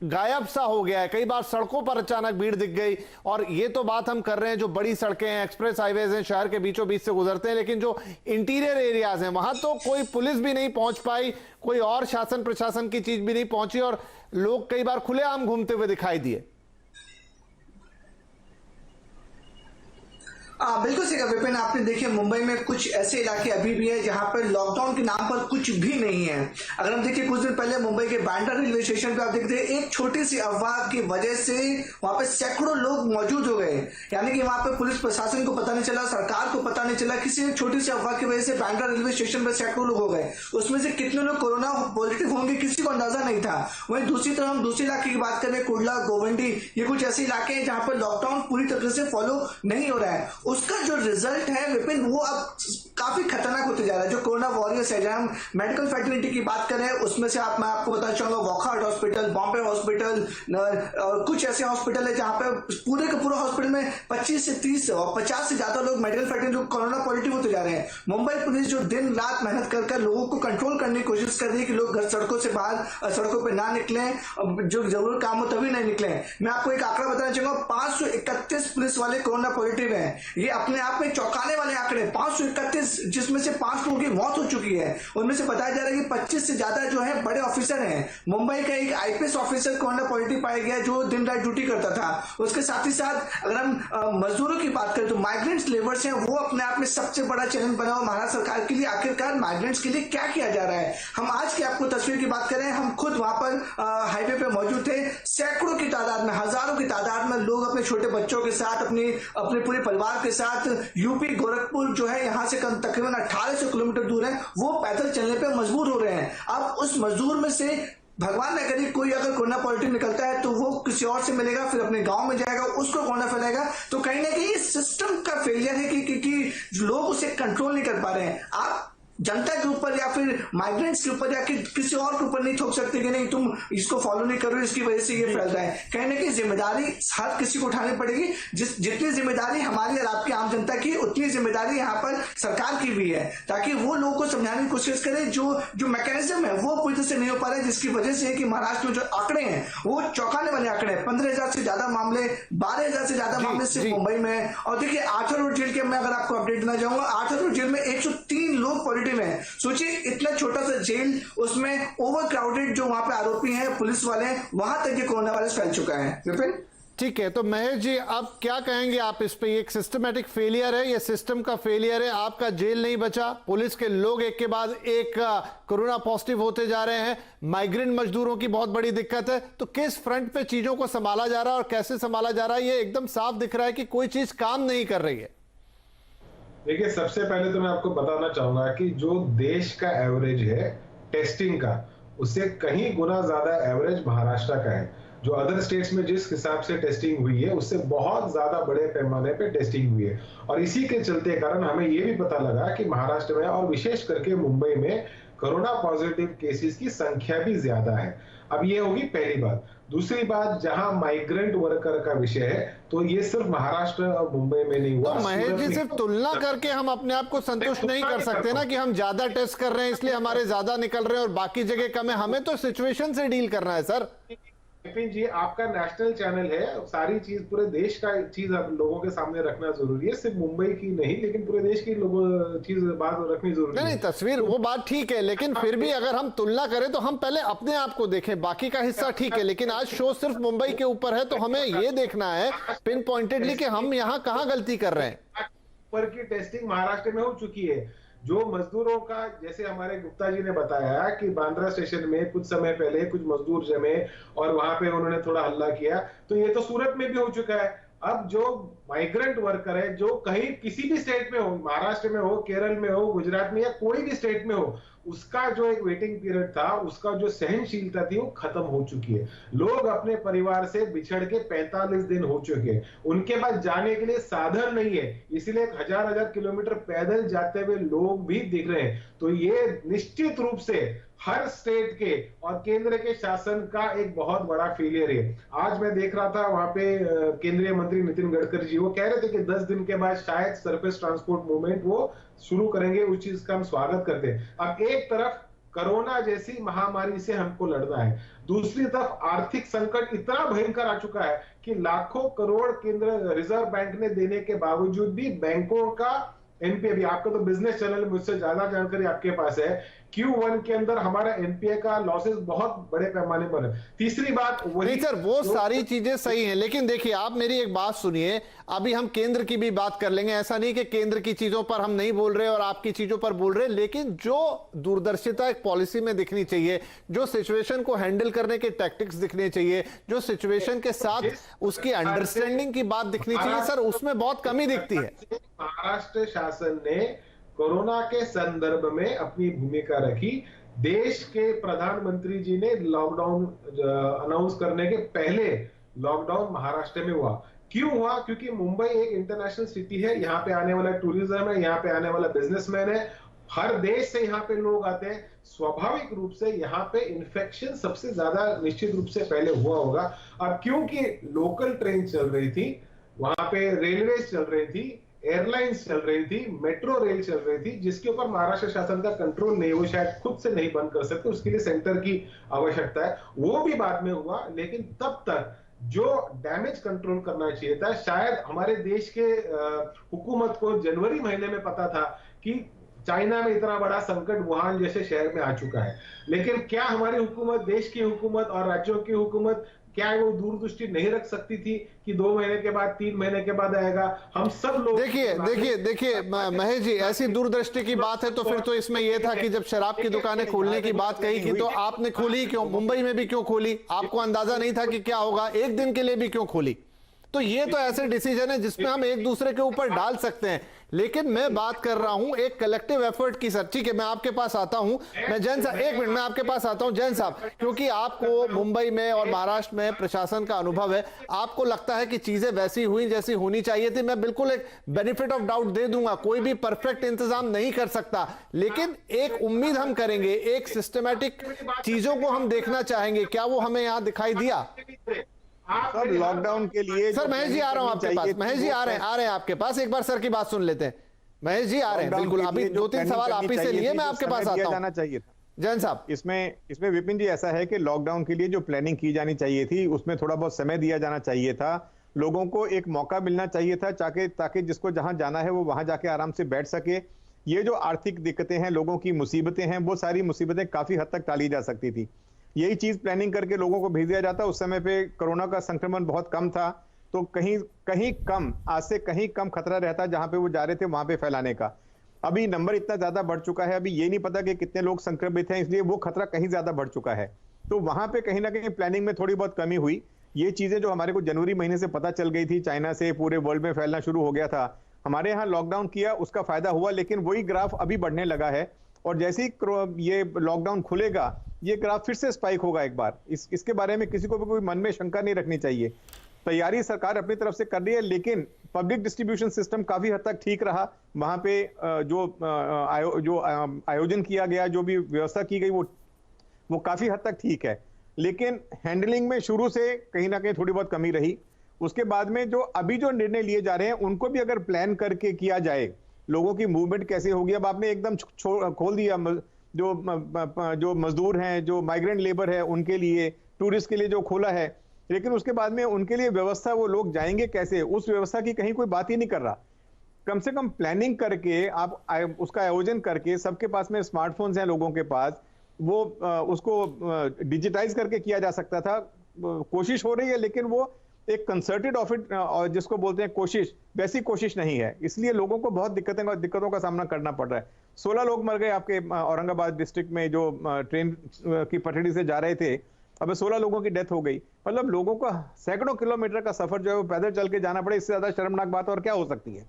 गायब सा हो गया है। कई बार सड़कों पर अचानक भीड़ दिख गई, और ये तो बात हम कर रहे हैं जो बड़ी सड़कें हैं, एक्सप्रेस हाईवेज हैं, शहर के बीचों बीच से गुजरते हैं, लेकिन जो इंटीरियर एरियाज हैं वहां तो कोई पुलिस भी नहीं पहुंच पाई, कोई और शासन प्रशासन की चीज भी नहीं पहुंची, और लोग कई बार खुलेआम घूमते हुए दिखाई दिए। बिल्कुल सही कहा विपिन आपने। देखिए मुंबई में कुछ ऐसे इलाके अभी भी है जहां पर लॉकडाउन के नाम पर कुछ भी नहीं है। अगर हम देखिए कुछ दिन पहले मुंबई के बांद्रा रेलवे स्टेशन पे आप देखते हैं एक छोटी सी अफवाह की वजह से वहां पे सैकड़ों लोग मौजूद हो गए, यानी कि वहां पे पुलिस प्रशासन को पता नहीं चला, सरकार को पता नहीं चला, किसी एक छोटी सी अफवाह की वजह से बांद्रा रेलवे स्टेशन पर सैकड़ों लोग हो गए। उसमें से कितने लोग कोरोना पॉजिटिव होंगे किसी को अंदाजा नहीं था। वहीं दूसरी तरफ हम दूसरे इलाके की बात करें, कुर्ला, गोवंडी, ये कुछ ऐसे इलाके हैं जहां पर लॉकडाउन पूरी तरह से फॉलो नहीं हो रहा है। उसका जो रिजल्ट है विपिन वो अब काफी खतरनाक होते जा रहा है। जो कोरोना वॉरियर्स है, जहां हम मेडिकल फैसिलिटी की बात करें उसमें से मैं आपको बताना चाहूंगा वॉकहार्ट हॉस्पिटल, बॉम्बे हॉस्पिटल और कुछ ऐसे हॉस्पिटल है जहां पे पूरे के पूरे हॉस्पिटल में 25 से 30 और 50 से ज्यादा लोग मेडिकल फैसिलिटी जो कोरोना पॉजिटिव होते जा रहे हैं। मुंबई पुलिस जो दिन रात मेहनत कर लोगों को कंट्रोल करने की कोशिश कर रही है कि लोग घर सड़कों से बाहर सड़कों पर ना निकले, जो जरूर काम हो तभी नहीं निकले। मैं आपको एक आंकड़ा बताना चाहूंगा, 531 पुलिस वाले कोरोना पॉजिटिव है। ये अपने आप में चौंकाने वाले आंकड़े, 531 जिसमें से 5 लोगों की मौत हो चुकी है। उनमें से बताया जा रहा है कि 25 से ज्यादा जो है बड़े ऑफिसर हैं। मुंबई का एक आईपीएस ऑफिसर कोरोना पॉजिटिव पाया गया जो दिन रात ड्यूटी करता था। उसके साथ ही साथ अगर हम मजदूरों की बात करें तो माइग्रेंट्स लेबर्स हैं, वो अपने आप में सबसे बड़ा चैलेंज बना हुआ महाराष्ट्र सरकार के लिए। आखिरकार माइग्रेंट्स के लिए क्या किया जा रहा है? हम आज की आपको तस्वीर की बात करें, हम खुद वहां पर हाईवे पे मौजूद थे। सैकड़ों की तादाद में, हजारों की तादाद में लोग अपने छोटे बच्चों के साथ, अपने पूरे परिवार के साथ यूपी गोरखपुर जो है यहाँ से तकरीबन 1800 किलोमीटर दूर है, वो पैदल चलने पे मजबूर हो रहे हैं। अब उस मजदूर में से भगवान न करे कोई अगर कोरोना पॉजिटिव निकलता है तो वो किसी और से मिलेगा, फिर अपने गांव में जाएगा, उसको कोरोना फैलाएगा। तो कहीं ना कहीं ये सिस्टम का फेलियर है कि लोग उसे कंट्रोल नहीं कर पा रहे हैं। आप जनता के ऊपर या फिर माइग्रेंट्स के ऊपर या किसी और के ऊपर नहीं थोप सकते कि नहीं तुम इसको फॉलो नहीं करो, इसकी वजह से ये फैल रहा है। कहीं ना कहीं जिम्मेदारी हर किसी को उठानी पड़ेगी। जितनी जिम्मेदारी हमारी और आपकी आम जनता की, उतनी जिम्मेदारी यहाँ पर सरकार की भी है, ताकि वो लोगों को समझाने की कोशिश करे जो मैकेनिज्म है वो पूरी तरह से नहीं हो पा रहा है, जिसकी वजह से कि महाराष्ट्र में जो आंकड़े हैं वो चौंकाने वाले आंकड़े हैं। 15,000 से ज्यादा मामले, 12,000 से ज्यादा मामले सिर्फ मुंबई में है। और देखिए आर्थर रोड जेल के मैं अगर आपको अपडेट देना चाहूंगा, आर्थर रोड जेल में 103 लोग पॉजिटिव है। सोचिए इतना छोटा सा जेल, उसमें ओवर क्राउडेड जो वहां पे आरोपी हैं, पुलिस वाले हैं, वहां तक ये कोरोना वायरस फैल चुका है। विपिन, ठीक है, तो महेश जी अब क्या कहेंगे आप इस पे? एक सिस्टमैटिक फेलियर है, ये सिस्टम का फेलियर है। आपका जेल नहीं बचा, पुलिस के लोग एक के बाद एक कोरोना पॉजिटिव होते जा रहे हैं, माइग्रेंट मजदूरों की बहुत बड़ी दिक्कत है। तो किस फ्रंट पे चीजों को संभाला जा रहा है और कैसे संभाला जा रहा है, ये एकदम साफ दिख रहा है कि कोई चीज काम नहीं कर रही है। देखिए, सबसे पहले तो मैं आपको बताना चाहूंगा कि जो देश का एवरेज है टेस्टिंग का, उससे कहीं गुना ज्यादा एवरेज महाराष्ट्र का है। जो अदर स्टेट्स में जिस हिसाब से टेस्टिंग हुई है उससे बहुत ज्यादा बड़े पैमाने पे टेस्टिंग हुई है। और इसी के चलते कारण हमें ये भी पता लगा कि महाराष्ट्र में और विशेष करके मुंबई में कोरोना पॉजिटिव केसेस की संख्या भी ज्यादा है। अब ये होगी पहली बात। दूसरी बात, जहां माइग्रेंट वर्कर का विषय है तो ये सिर्फ महाराष्ट्र और मुंबई में नहीं हुआ। तो महेश जी, सिर्फ तुलना करके हम अपने आप को संतुष्ट नहीं कर सकते ना कि हम ज्यादा टेस्ट कर रहे हैं इसलिए हमारे ज्यादा निकल रहे हैं और बाकी जगह कम है। हमें तो सिचुएशन से डील करना है सर। विपिन जी, आपका नेशनल चैनल है, सारी चीज पूरे देश का चीज आप लोगों के सामने रखना जरूरी है, सिर्फ मुंबई की नहीं लेकिन पूरे देश की लोगों चीज बात रखनी जरूरी है। नहीं, तस्वीर वो बात ठीक है, लेकिन फिर भी अगर हम तुलना करें तो हम पहले अपने आप को देखें, बाकी का हिस्सा ठीक है। लेकिन आज शो सिर्फ मुंबई के ऊपर है, तो हमें ये देखना है पिन पॉइंटेडली कि हम यहाँ कहाँ गलती कर रहे हैं। ऊपर की टेस्टिंग महाराष्ट्र में हो चुकी है। जो मजदूरों का, जैसे हमारे गुप्ता जी ने बताया कि बांद्रा स्टेशन में कुछ समय पहले कुछ मजदूर जमे और वहां पे उन्होंने थोड़ा हल्ला किया, तो ये तो सूरत में भी हो चुका है। अब जो माइग्रेंट वर्कर है जो कहीं किसी भी स्टेट में हो, महाराष्ट्र में हो, केरल में हो, गुजरात में या कोई भी स्टेट में हो, उसका जो एक वेटिंग पीरियड था, उसका जो सहनशीलता थी वो खत्म हो चुकी है। लोग अपने परिवार से बिछड़ के 45 दिन हो चुके हैं, उनके पास जाने के लिए साधन नहीं है, इसलिए 1000 किलोमीटर पैदल जाते हुए लोग भी दिख रहे हैं। तो ये निश्चित रूप से हर स्टेट के और केंद्र के शासन का एक बहुत बड़ा फेलियर है। आज मैं देख रहा था वहां पे केंद्रीय मंत्री नितिन गडकरी जी वो कह रहे थे कि 10 दिन के बाद शायद सरफेस ट्रांसपोर्ट मूवमेंट वो शुरू करेंगे, उस चीज का हम स्वागत करते हैं। अब एक तरफ कोरोना जैसी महामारी से हमको लड़ना है, दूसरी तरफ आर्थिक संकट इतना भयंकर आ चुका है कि लाखों करोड़ केंद्र रिजर्व बैंक ने देने के बावजूद भी बैंकों का एनपीए भी, आपका तो बिजनेस चैनल मुझसे ज्यादा जानकारी आपके पास है, Q1 के अंदर हमारा एनपीए का लॉसेस बहुत बड़े पैमाने पर है। तीसरी बात नहीं सर, वो सारी चीजें सही हैं, लेकिन देखिए आप मेरी एक बात सुनिए, अभी हम केंद्र की भी बात कर लेंगे। ऐसा नहीं कि केंद्र की चीजों पर हम नहीं बोल रहे और आपकी चीजों पर बोल रहे, लेकिन जो दूरदर्शिता एक पॉलिसी में दिखनी चाहिए, जो सिचुएशन को हैंडल करने के टैक्टिक्स दिखने चाहिए, जो सिचुएशन के साथ उसकी अंडरस्टैंडिंग की बात दिखनी चाहिए, सर उसमें बहुत कमी दिखती है। महाराष्ट्र शासन ने कोरोना के संदर्भ में अपनी भूमिका रखी। देश के प्रधानमंत्री जी ने लॉकडाउन अनाउंस करने के पहले लॉकडाउन महाराष्ट्र में हुआ। क्यों हुआ? क्योंकि मुंबई एक इंटरनेशनल सिटी है, यहाँ पे आने वाला टूरिज्म है, यहाँ पे आने वाला बिजनेसमैन है, हर देश से यहाँ पे लोग आते हैं। स्वाभाविक रूप से यहाँ पे इन्फेक्शन सबसे ज्यादा निश्चित रूप से पहले हुआ होगा। अब क्योंकि लोकल ट्रेन चल रही थी, वहां पे रेलवे चल रही थी, एयरलाइंस चल रही थी, मेट्रो रेल चल रही थी, जिसके ऊपर महाराष्ट्र शासन का कंट्रोल नहीं, वो शायद खुद से नहीं बंद कर सकते, उसके लिए सेंटर की आवश्यकता है। वो भी बाद में हुआ, लेकिन तब तक जो डैमेज कंट्रोल करना चाहिए था, शायद हमारे देश के हुकूमत को जनवरी महीने में पता था कि चाइना में इतना बड़ा संकट वुहान जैसे शहर में आ चुका है, लेकिन क्या हमारी हुकूमत, देश की हुकूमत और राज्यों की हुकूमत, क्या वो दूरदृष्टि नहीं रख सकती थी कि 2 महीने के बाद, 3 महीने के बाद आएगा? हम सब लोग देखिए महेश जी, ऐसी दूरदृष्टि की बात है तो फिर तो इसमें यह था कि जब शराब की दुकानें खोलने की बात कही थी तो आपने खोली क्यों? मुंबई में भी क्यों खोली? आपको अंदाजा नहीं था कि क्या होगा? एक दिन के लिए भी क्यों खोली? तो ये तो ऐसे डिसीजन है जिसमें हम एक दूसरे के ऊपर डाल सकते हैं, लेकिन मैं बात कर रहा हूं एक कलेक्टिव एफर्ट की। सर ठीक है, मैं आपके पास आता हूं। मैं जैन साहब, एक मिनट, मैं आपके पास आता हूं जैन साहब, क्योंकि आपको मुंबई में और महाराष्ट्र में प्रशासन का अनुभव है, आपको लगता है कि चीजें वैसी हुई जैसी होनी चाहिए थी। मैं बिल्कुल एक बेनिफिट ऑफ डाउट दे दूंगा, कोई भी परफेक्ट इंतजाम नहीं कर सकता, लेकिन एक उम्मीद हम करेंगे, एक सिस्टमेटिक चीजों को हम देखना चाहेंगे। क्या वो हमें यहां दिखाई दिया? सर लॉकडाउन के लिए सर महेश जी आ रहा हूं आपके पास, महेश जी आ रहे हैं आपके पास, एक बार सर की बात सुन लेते हैं। महेश जी आ रहे हैं, बिल्कुल। अभी 2-3 सवाल आप ही से लिए, मैं आपके पास आता हूं। जाना चाहिए था जैन साहब, इसमें विपिन जी ऐसा है कि लॉकडाउन के लिए जो प्लानिंग की जानी चाहिए थी उसमें थोड़ा बहुत समय दिया जाना चाहिए था, लोगों को एक मौका मिलना चाहिए था ताकि जिसको जहां जाना है वो वहां जाके आराम से बैठ सके। ये जो आर्थिक दिक्कतें हैं, लोगों की मुसीबतें हैं, वो सारी मुसीबतें काफी हद तक टाली जा सकती थी। यही चीज प्लानिंग करके लोगों को भेज दिया जाता। उस समय पे कोरोना का संक्रमण बहुत कम था, तो कहीं कम, आज से कहीं कम खतरा रहता जहां पे वो जा रहे थे वहां पे फैलाने का। अभी नंबर इतना ज्यादा बढ़ चुका है, अभी ये नहीं पता कि कितने लोग संक्रमित हैं, इसलिए वो खतरा कहीं ज्यादा बढ़ चुका है। तो वहां पे कहीं ना कहीं प्लानिंग में थोड़ी बहुत कमी हुई। ये चीजें जो हमारे को जनवरी महीने से पता चल गई थी, चाइना से पूरे वर्ल्ड में फैलना शुरू हो गया था, हमारे यहाँ लॉकडाउन किया, उसका फायदा हुआ, लेकिन वही ग्राफ अभी बढ़ने लगा है। और जैसे ही ये लॉकडाउन खुलेगा, ये ग्राफ फिर से स्पाइक होगा एक बार। इसके बारे में किसी को भी कोई मन में शंका नहीं रखनी चाहिए। तैयारी सरकार अपनी तरफ से कर रही है, लेकिन पब्लिक डिस्ट्रीब्यूशन सिस्टम काफी हद तक ठीक रहा। वहां पे जो आयोजन किया गया, जो भी व्यवस्था की गई, वो काफी हद तक ठीक है, लेकिन हैंडलिंग में शुरू से कहीं ना कहीं थोड़ी बहुत कमी रही। उसके बाद में अभी जो निर्णय लिए जा रहे हैं उनको भी अगर प्लान करके किया जाए, लोगों की मूवमेंट कैसे होगी। अब आपने एकदम खोल दिया, जो मजदूर हैं, जो माइग्रेंट लेबर है, उनके लिए, टूरिस्ट के लिए जो खोला है, लेकिन उसके बाद में उनके लिए व्यवस्था, वो लोग जाएंगे कैसे, उस व्यवस्था की कहीं कोई बात ही नहीं कर रहा। कम से कम प्लानिंग करके आप उसका आयोजन करके, सबके पास में स्मार्टफोन्स हैं लोगों के पास, वो उसको डिजिटाइज करके किया जा सकता था। कोशिश हो रही है, लेकिन वो एक कंसर्टेड ऑफिट जिसको बोलते हैं कोशिश, वैसी कोशिश नहीं है। इसलिए लोगों को बहुत दिक्कतों का सामना करना पड़ रहा है। 16 लोग मर गए आपके औरंगाबाद डिस्ट्रिक्ट में, जो ट्रेन की पटरी से जा रहे थे, अब 16 लोगों की डेथ हो गई। मतलब लोगों को सैकड़ों किलोमीटर का सफर जो है वो पैदल चल के जाना पड़े, इससे ज्यादा शर्मनाक बात और क्या हो सकती है।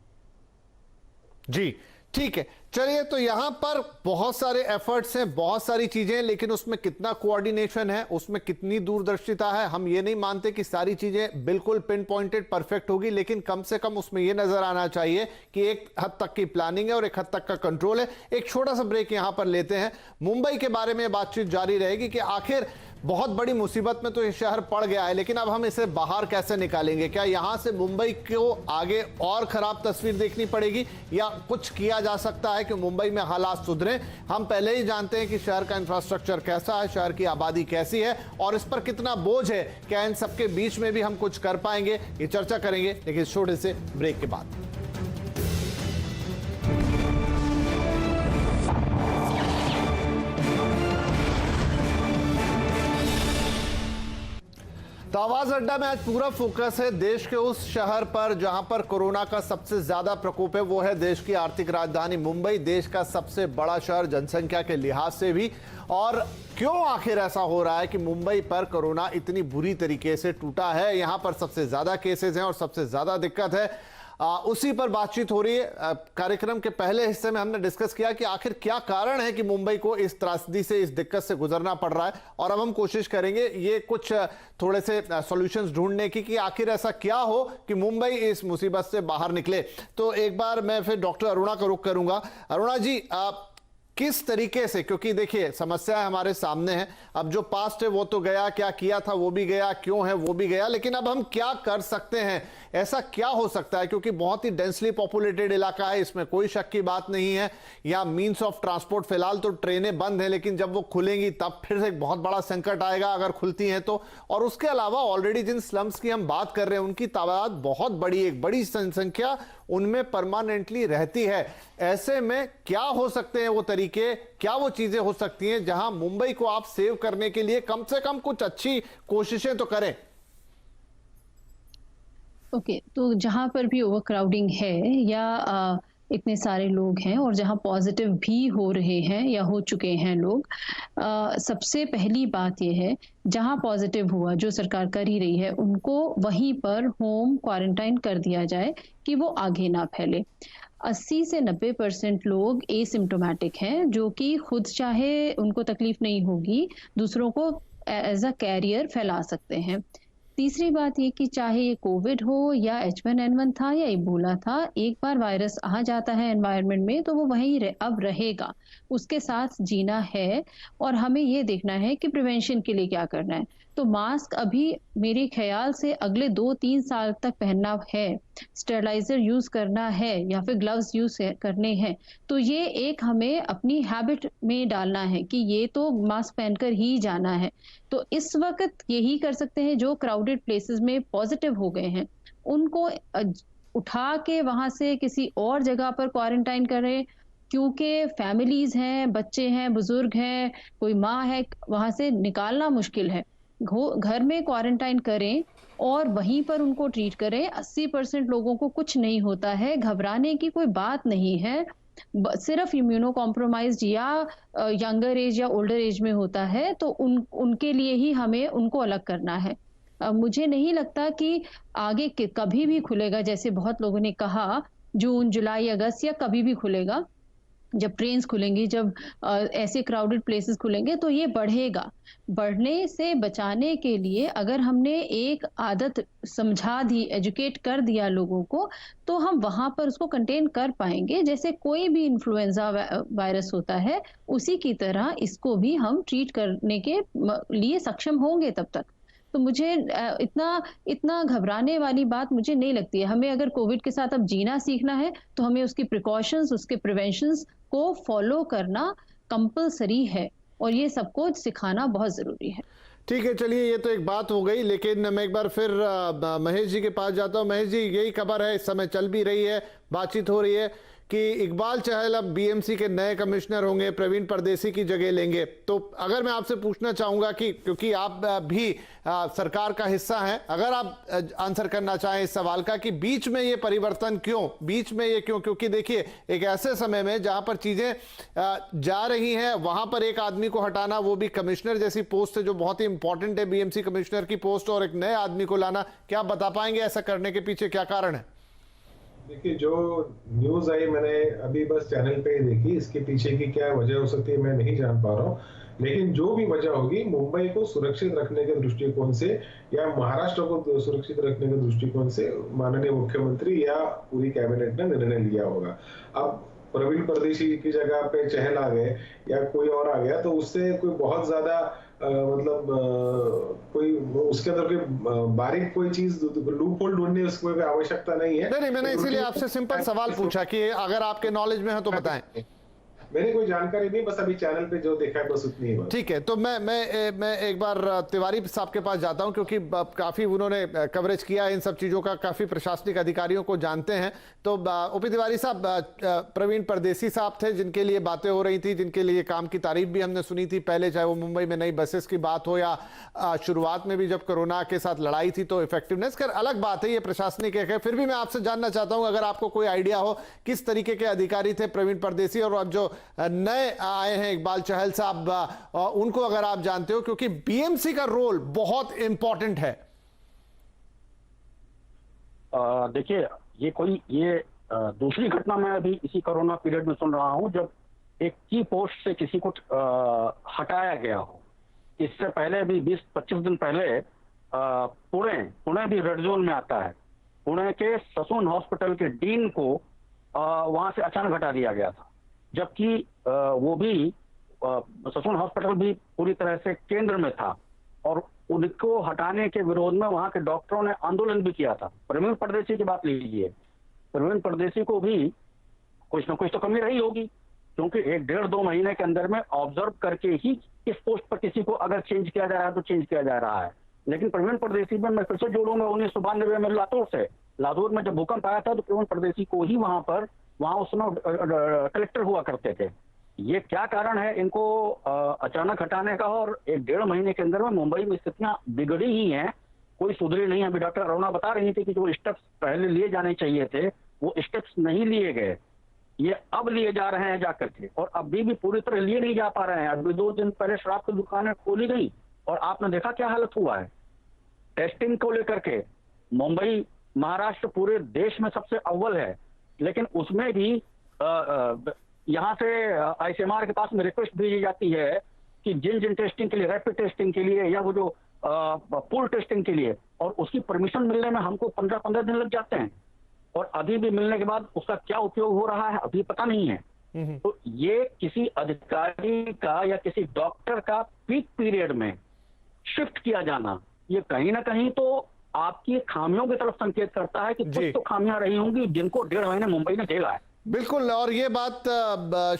जी ठीक है, चलिए। तो यहां पर बहुत सारे एफर्ट्स हैं, बहुत सारी चीजें हैं, लेकिन उसमें कितना कोऑर्डिनेशन है, उसमें कितनी दूरदर्शिता है, हम ये नहीं मानते कि सारी चीजें बिल्कुल पिन पॉइंटेड परफेक्ट होगी, लेकिन कम से कम उसमें यह नजर आना चाहिए कि एक हद तक की प्लानिंग है और एक हद तक का कंट्रोल है। एक छोटा सा ब्रेक यहां पर लेते हैं। मुंबई के बारे में बातचीत जारी रहेगी कि आखिर बहुत बड़ी मुसीबत में तो ये शहर पड़ गया है, लेकिन अब हम इसे बाहर कैसे निकालेंगे? क्या यहां से मुंबई को आगे और खराब तस्वीर देखनी पड़ेगी, या कुछ किया जा सकता है कि मुंबई में हालात सुधरे? हम पहले ही जानते हैं कि शहर का इंफ्रास्ट्रक्चर कैसा है, शहर की आबादी कैसी है और इस पर कितना बोझ है। क्या इन सबके बीच में भी हम कुछ कर पाएंगे? ये चर्चा करेंगे, लेकिन छोटे से ब्रेक के बाद। तो आवाज अड्डा में आज पूरा फोकस है देश के उस शहर पर जहां पर कोरोना का सबसे ज्यादा प्रकोप है। वो है देश की आर्थिक राजधानी मुंबई, देश का सबसे बड़ा शहर जनसंख्या के लिहाज से भी। और क्यों आखिर ऐसा हो रहा है कि मुंबई पर कोरोना इतनी बुरी तरीके से टूटा है? यहां पर सबसे ज्यादा केसेस हैं और सबसे ज्यादा दिक्कत है। उसी पर बातचीत हो रही है। कार्यक्रम के पहले हिस्से में हमने डिस्कस किया कि आखिर क्या कारण है कि मुंबई को इस त्रासदी से, इस दिक्कत से गुजरना पड़ रहा है, और अब हम कोशिश करेंगे ये कुछ थोड़े से सॉल्यूशंस ढूंढने की कि आखिर ऐसा क्या हो कि मुंबई इस मुसीबत से बाहर निकले। तो एक बार मैं फिर डॉक्टर अरुणा का रुख करूंगा। अरुणा जी, किस तरीके से, क्योंकि देखिए समस्या हमारे सामने है, अब जो पास्ट है वो तो गया, क्या किया था वो भी गया, क्यों है वो भी गया, लेकिन अब हम क्या कर सकते हैं, ऐसा क्या हो सकता है, क्योंकि बहुत ही डेंसली पॉपुलेटेड इलाका है, इसमें कोई शक की बात नहीं है। या मींस ऑफ ट्रांसपोर्ट, फिलहाल तो ट्रेनें बंद हैं, लेकिन जब वो खुलेंगी तब फिर से एक बहुत बड़ा संकट आएगा अगर खुलती हैं तो। और उसके अलावा ऑलरेडी जिन स्लम्स की हम बात कर रहे हैं उनकी तादाद बहुत बड़ी, एक बड़ी संख्या उनमें परमानेंटली रहती है। ऐसे में क्या हो सकते हैं वो तरीके, क्या वो चीजें हो सकती हैं जहां मुंबई को आप सेव करने के लिए कम से कम कुछ अच्छी कोशिशें तो करें? ओके, तो जहां पर भी ओवरक्राउडिंग है या इतने सारे लोग हैं और जहां पॉजिटिव भी हो रहे हैं या हो चुके हैं लोग, सबसे पहली बात यह है जहां पॉजिटिव हुआ, जो सरकार कर ही रही है, उनको वहीं पर होम क्वारंटाइन कर दिया जाए कि वो आगे ना फैले। 80 से 90% लोग एसिम्टोमेटिक हैं, जो कि खुद चाहे उनको तकलीफ नहीं होगी, दूसरों को एज अ कैरियर फैला सकते हैं। तीसरी बात ये कि चाहे ये कोविड हो या H1N1 था या इबोला था, एक बार वायरस आ जाता है एनवायरनमेंट में तो वो वहीं अब रहेगा, उसके साथ जीना है। और हमें ये देखना है कि प्रिवेंशन के लिए क्या करना है। तो मास्क अभी मेरे ख्याल से अगले 2-3 साल तक पहनना है, स्टेरलाइजर यूज करना है या फिर ग्लव्स यूज करने हैं। तो ये एक हमें अपनी हैबिट में डालना है कि ये तो मास्क पहनकर ही जाना है। तो इस वक्त यही कर सकते हैं, जो क्राउडेड प्लेसेस में पॉजिटिव हो गए हैं उनको उठा के वहां से किसी और जगह पर क्वारंटाइन करें, क्योंकि फैमिलीज हैं, बच्चे हैं, बुजुर्ग हैं, कोई माँ है, वहां से निकालना मुश्किल है। घर में क्वारंटाइन करें और वहीं पर उनको ट्रीट करें। 80% लोगों को कुछ नहीं होता है, घबराने की कोई बात नहीं है, सिर्फ इम्यूनो कॉम्प्रोमाइज्ड या यंगर एज या ओल्डर एज में होता है, तो उनके लिए ही हमें उनको अलग करना है। मुझे नहीं लगता कि आगे कभी भी खुलेगा, जैसे बहुत लोगों ने कहा जून, जुलाई, अगस्त या कभी भी खुलेगा। जब ट्रेन्स खुलेंगी, जब ऐसे क्राउडेड प्लेसेस खुलेंगे तो ये बढ़ेगा। बढ़ने से बचाने के लिए अगर हमने एक आदत समझा दी, एजुकेट कर दिया लोगों को, तो हम वहां पर उसको कंटेन कर पाएंगे। जैसे कोई भी इन्फ्लुएंजा वायरस होता है, उसी की तरह इसको भी हम ट्रीट करने के लिए सक्षम होंगे तब तक। तो मुझे इतना घबराने वाली बात मुझे नहीं लगती है। हमें अगर कोविड के साथ अब जीना सीखना है तो हमें उसकी प्रिकॉशंस, उसके प्रिवेंशंस को फॉलो करना कंपलसरी है और ये सबको सिखाना बहुत जरूरी है। ठीक है, चलिए ये तो एक बात हो गई, लेकिन मैं एक बार फिर महेश जी के पास जाता हूं। महेश जी, यही खबर है, इस समय चल भी रही है, बातचीत हो रही है कि इकबाल चहल अब बीएमसी के नए कमिश्नर होंगे, प्रवीण परदेसी की जगह लेंगे। तो अगर मैं आपसे पूछना चाहूंगा कि क्योंकि आप भी सरकार का हिस्सा हैं, अगर आप आंसर करना चाहें इस सवाल का कि बीच में ये परिवर्तन क्यों, बीच में ये क्यों? क्योंकि देखिए एक ऐसे समय में जहां पर चीजें जा रही हैं, वहां पर एक आदमी को हटाना, वो भी कमिश्नर जैसी पोस्ट है जो बहुत ही इंपॉर्टेंट है, बीएमसी कमिश्नर की पोस्ट, और एक नए आदमी को लाना, क्या आप बता पाएंगे ऐसा करने के पीछे क्या कारण है? देखिए, जो न्यूज आई मैंने अभी बस चैनल पे ही देखी, इसके पीछे की क्या वजह हो सकती है मैं नहीं जान पा रहा हूँ, लेकिन जो भी वजह होगी, मुंबई को सुरक्षित रखने के दृष्टिकोण से या महाराष्ट्र को सुरक्षित रखने के दृष्टिकोण से माननीय मुख्यमंत्री या पूरी कैबिनेट ने निर्णय लिया होगा। अब प्रवीण परदेशी की जगह पे चहल आ गए या कोई और आ गया तो उससे कोई बहुत ज्यादा कोई उसके अंदर कोई बारीक कोई चीज लूप होल ढूंढने उसको कोई आवश्यकता नहीं है। नहीं, मैंने इसीलिए आपसे सिंपल सवाल पूछा कि अगर आपके नॉलेज में है तो बताएं। मेरे कोई जानकारी नहीं, बस अभी चैनल पे जो देखा है बस उतनी ही बात। ठीक है, तो मैं एक बार तिवारी साहब के पास जाता हूं, क्योंकि काफी उन्होंने कवरेज किया इन सब चीजों का, काफी प्रशासनिक अधिकारियों को जानते हैं। तो ओपी तिवारी साहब, प्रवीण परदेसी साहब थे जिनके लिए बातें हो रही थी, जिनके लिए काम की तारीफ भी हमने सुनी थी पहले, चाहे वो मुंबई में नई बसेस की बात हो या शुरुआत में भी जब कोरोना के साथ लड़ाई थी तो इफेक्टिवनेस कर अलग बात है, ये प्रशासनिक है। फिर भी मैं आपसे जानना चाहता हूं, अगर आपको कोई आइडिया हो किस तरीके के अधिकारी थे प्रवीण परदेसी, और अब जो नए आए हैं इकबाल चहल साहब, उनको अगर आप जानते हो, क्योंकि बीएमसी का रोल बहुत इंपॉर्टेंट है। देखिए, ये दूसरी घटना मैं अभी इसी कोरोना पीरियड में सुन रहा हूं जब एक की पोस्ट से किसी को हटाया गया हो। इससे पहले भी 20-25 दिन पहले पुणे भी रेड जोन में आता है। पुणे के ससून हॉस्पिटल के डीन को वहां से अचानक हटा दिया गया था। जबकि वो भी ससून हॉस्पिटल भी पूरी तरह से केंद्र में था और उनको हटाने के विरोध में वहां के डॉक्टरों ने आंदोलन भी किया था। प्रवीण परदेशी की बात लीजिए, प्रवीण परदेशी को भी कुछ ना कुछ तो कमी रही होगी, क्योंकि 1-1.5-2 महीने के अंदर में ऑब्जर्व करके ही इस पोस्ट पर किसी को अगर चेंज किया जा रहा है तो चेंज किया जा रहा है। लेकिन प्रवीण परदेशी में मैं फिर से जोड़ूंगा 1992 में लातूर में जब भूकंप आया था तो प्रवीण परदेशी को ही वहां उस समय कलेक्टर हुआ करते थे। ये क्या कारण है इनको अचानक हटाने का? और 1-1.5 महीने के अंदर में मुंबई में स्थितियां बिगड़ी ही हैं, कोई सुधरी नहीं है। अभी डॉक्टर अरुणा बता रही थी कि जो स्टेप्स पहले लिए जाने चाहिए थे वो स्टेप्स नहीं लिए गए, ये अब लिए जा रहे हैं जाकर के, और अभी भी पूरी तरह लिए नहीं जा पा रहे हैं। अभी 2 दिन पहले शराब की दुकानें खोली गई और आपने देखा क्या हालत हुआ है। टेस्टिंग को लेकर के मुंबई, महाराष्ट्र पूरे देश में सबसे अव्वल है, लेकिन उसमें भी यहाँ से आईसीएमआर के पास में रिक्वेस्ट भेजी जाती है कि जिन टेस्टिंग के लिए, रैपिड टेस्टिंग के लिए या वो जो पूल टेस्टिंग के लिए, और उसकी परमिशन मिलने में हमको 15 दिन लग जाते हैं, और अभी भी मिलने के बाद उसका क्या उपयोग हो रहा है अभी पता नहीं है। तो ये किसी अधिकारी का या किसी डॉक्टर का पीक पीरियड में शिफ्ट किया जाना, ये कहीं ना कहीं तो आपकी खामियों की तरफ संकेत करता है कि कुछ तो खामियां रही होंगी जिनको 1.5 महीने मुंबई ने झेला है। बिल्कुल, और ये बात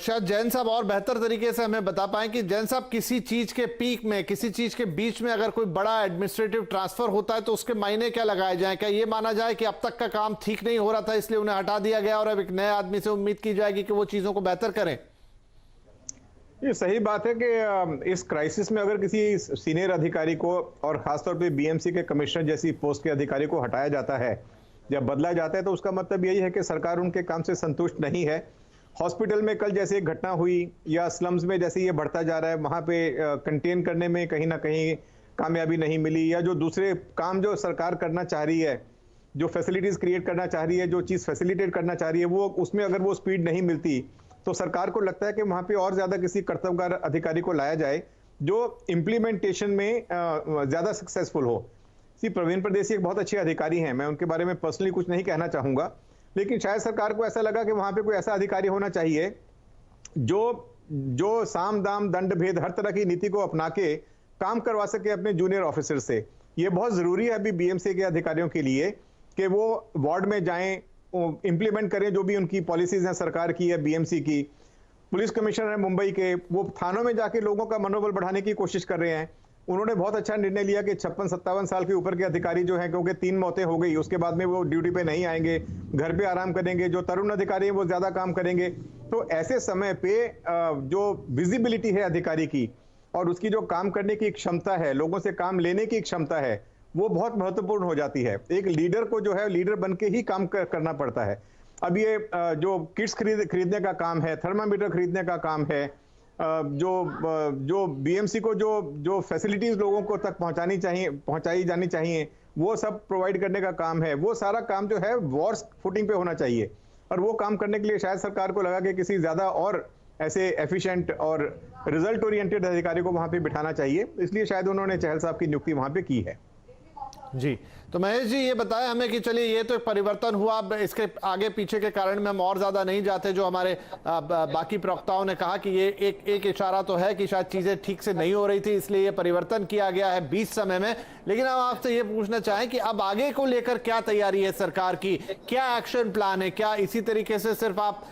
शायद जैन साहब और बेहतर तरीके से हमें बता पाएं कि जैन साहब किसी चीज के पीक में, किसी चीज के बीच में अगर कोई बड़ा एडमिनिस्ट्रेटिव ट्रांसफर होता है तो उसके मायने क्या लगाए जाएं? क्या ये माना जाए कि अब तक का काम ठीक नहीं हो रहा था इसलिए उन्हें हटा दिया गया और अब एक नए आदमी से उम्मीद की जाएगी कि वो चीजों को बेहतर करें? ये सही बात है कि इस क्राइसिस में अगर किसी सीनियर अधिकारी को, और खासतौर पे बीएमसी के कमिश्नर जैसी पोस्ट के अधिकारी को हटाया जाता है या बदला जाता है, तो उसका मतलब यही है कि सरकार उनके काम से संतुष्ट नहीं है। हॉस्पिटल में कल जैसे एक घटना हुई या स्लम्स में जैसे ये बढ़ता जा रहा है, वहाँ पे कंटेन करने में कहीं ना कहीं कामयाबी नहीं मिली, या जो दूसरे काम जो सरकार करना चाह रही है, जो फैसिलिटीज़ क्रिएट करना चाह रही है, जो चीज़ फैसिलिटेट करना चाह रही है, वो उसमें अगर वो स्पीड नहीं मिलती तो सरकार को लगता है कि वहाँ पे और ज़्यादा किसी कर्तव्यगार अधिकारी को लाया जाए जो इम्प्लीमेंटेशन में ज़्यादा सक्सेसफुल हो। प्रवीण परदेशी एक बहुत अच्छे अधिकारी हैं, मैं उनके बारे में पर्सनली कुछ नहीं कहना चाहूँगा, लेकिन शायद सरकार को ऐसा लगा कि वहाँ पे कोई ऐसा अधिकारी होना चाहिए जो साम दाम दंड भेद हर तरह की नीति को अपना के काम करवा सके अपने जूनियर ऑफिसर से। ये बहुत ज़रूरी है अभी बीएमसी के अधिकारियों के लिए कि वो वार्ड में जाएं, इम्प्लीमेंट करें जो भी उनकी पॉलिसीज हैं सरकार की या बीएमसी की। पुलिस कमिश्नर है मुंबई के, वो थानों में जाके लोगों का मनोबल बढ़ाने की कोशिश कर रहे हैं। उन्होंने बहुत अच्छा निर्णय लिया कि 56-57 साल के ऊपर के अधिकारी जो हैं, क्योंकि 3 मौतें हो गई, उसके बाद में वो ड्यूटी पे नहीं आएंगे, घर पे आराम करेंगे। जो तरुण अधिकारी हैं वो ज्यादा काम करेंगे। तो ऐसे समय पे जो विजिबिलिटी है अधिकारी की और उसकी जो काम करने की क्षमता है, लोगों से काम लेने की क्षमता है, वो बहुत महत्वपूर्ण हो जाती है। एक लीडर को जो है लीडर बन के ही काम करना पड़ता है। अब ये जो किट्स खरीदने का काम है, थर्मामीटर खरीदने का काम है, जो बीएमसी को जो फैसिलिटीज लोगों को तक पहुंचाई जानी चाहिए, वो सब प्रोवाइड करने का काम है। वो सारा काम जो है वॉर फुटिंग पे होना चाहिए, और वो काम करने के लिए शायद सरकार को लगा कि किसी ज्यादा और ऐसे एफिशिएंट और रिजल्ट ओरिएंटेड अधिकारी को वहां पे बिठाना चाहिए, इसलिए शायद उन्होंने चहल साहब की नियुक्ति वहां पे की है। जी, तो महेश जी ये बताएं हमें कि चलिए ये तो एक परिवर्तन हुआ, इसके आगे पीछे के कारण में हम और ज्यादा नहीं जाते। जो हमारे बाकी प्रवक्ताओं ने कहा कि ये एक इशारा तो है कि शायद चीजें ठीक से नहीं हो रही थी, इसलिए ये परिवर्तन किया गया है 20 समय में। लेकिन हम आपसे ये पूछना चाहें कि अब आगे को लेकर क्या तैयारी है सरकार की, क्या एक्शन प्लान है? क्या इसी तरीके से सिर्फ आप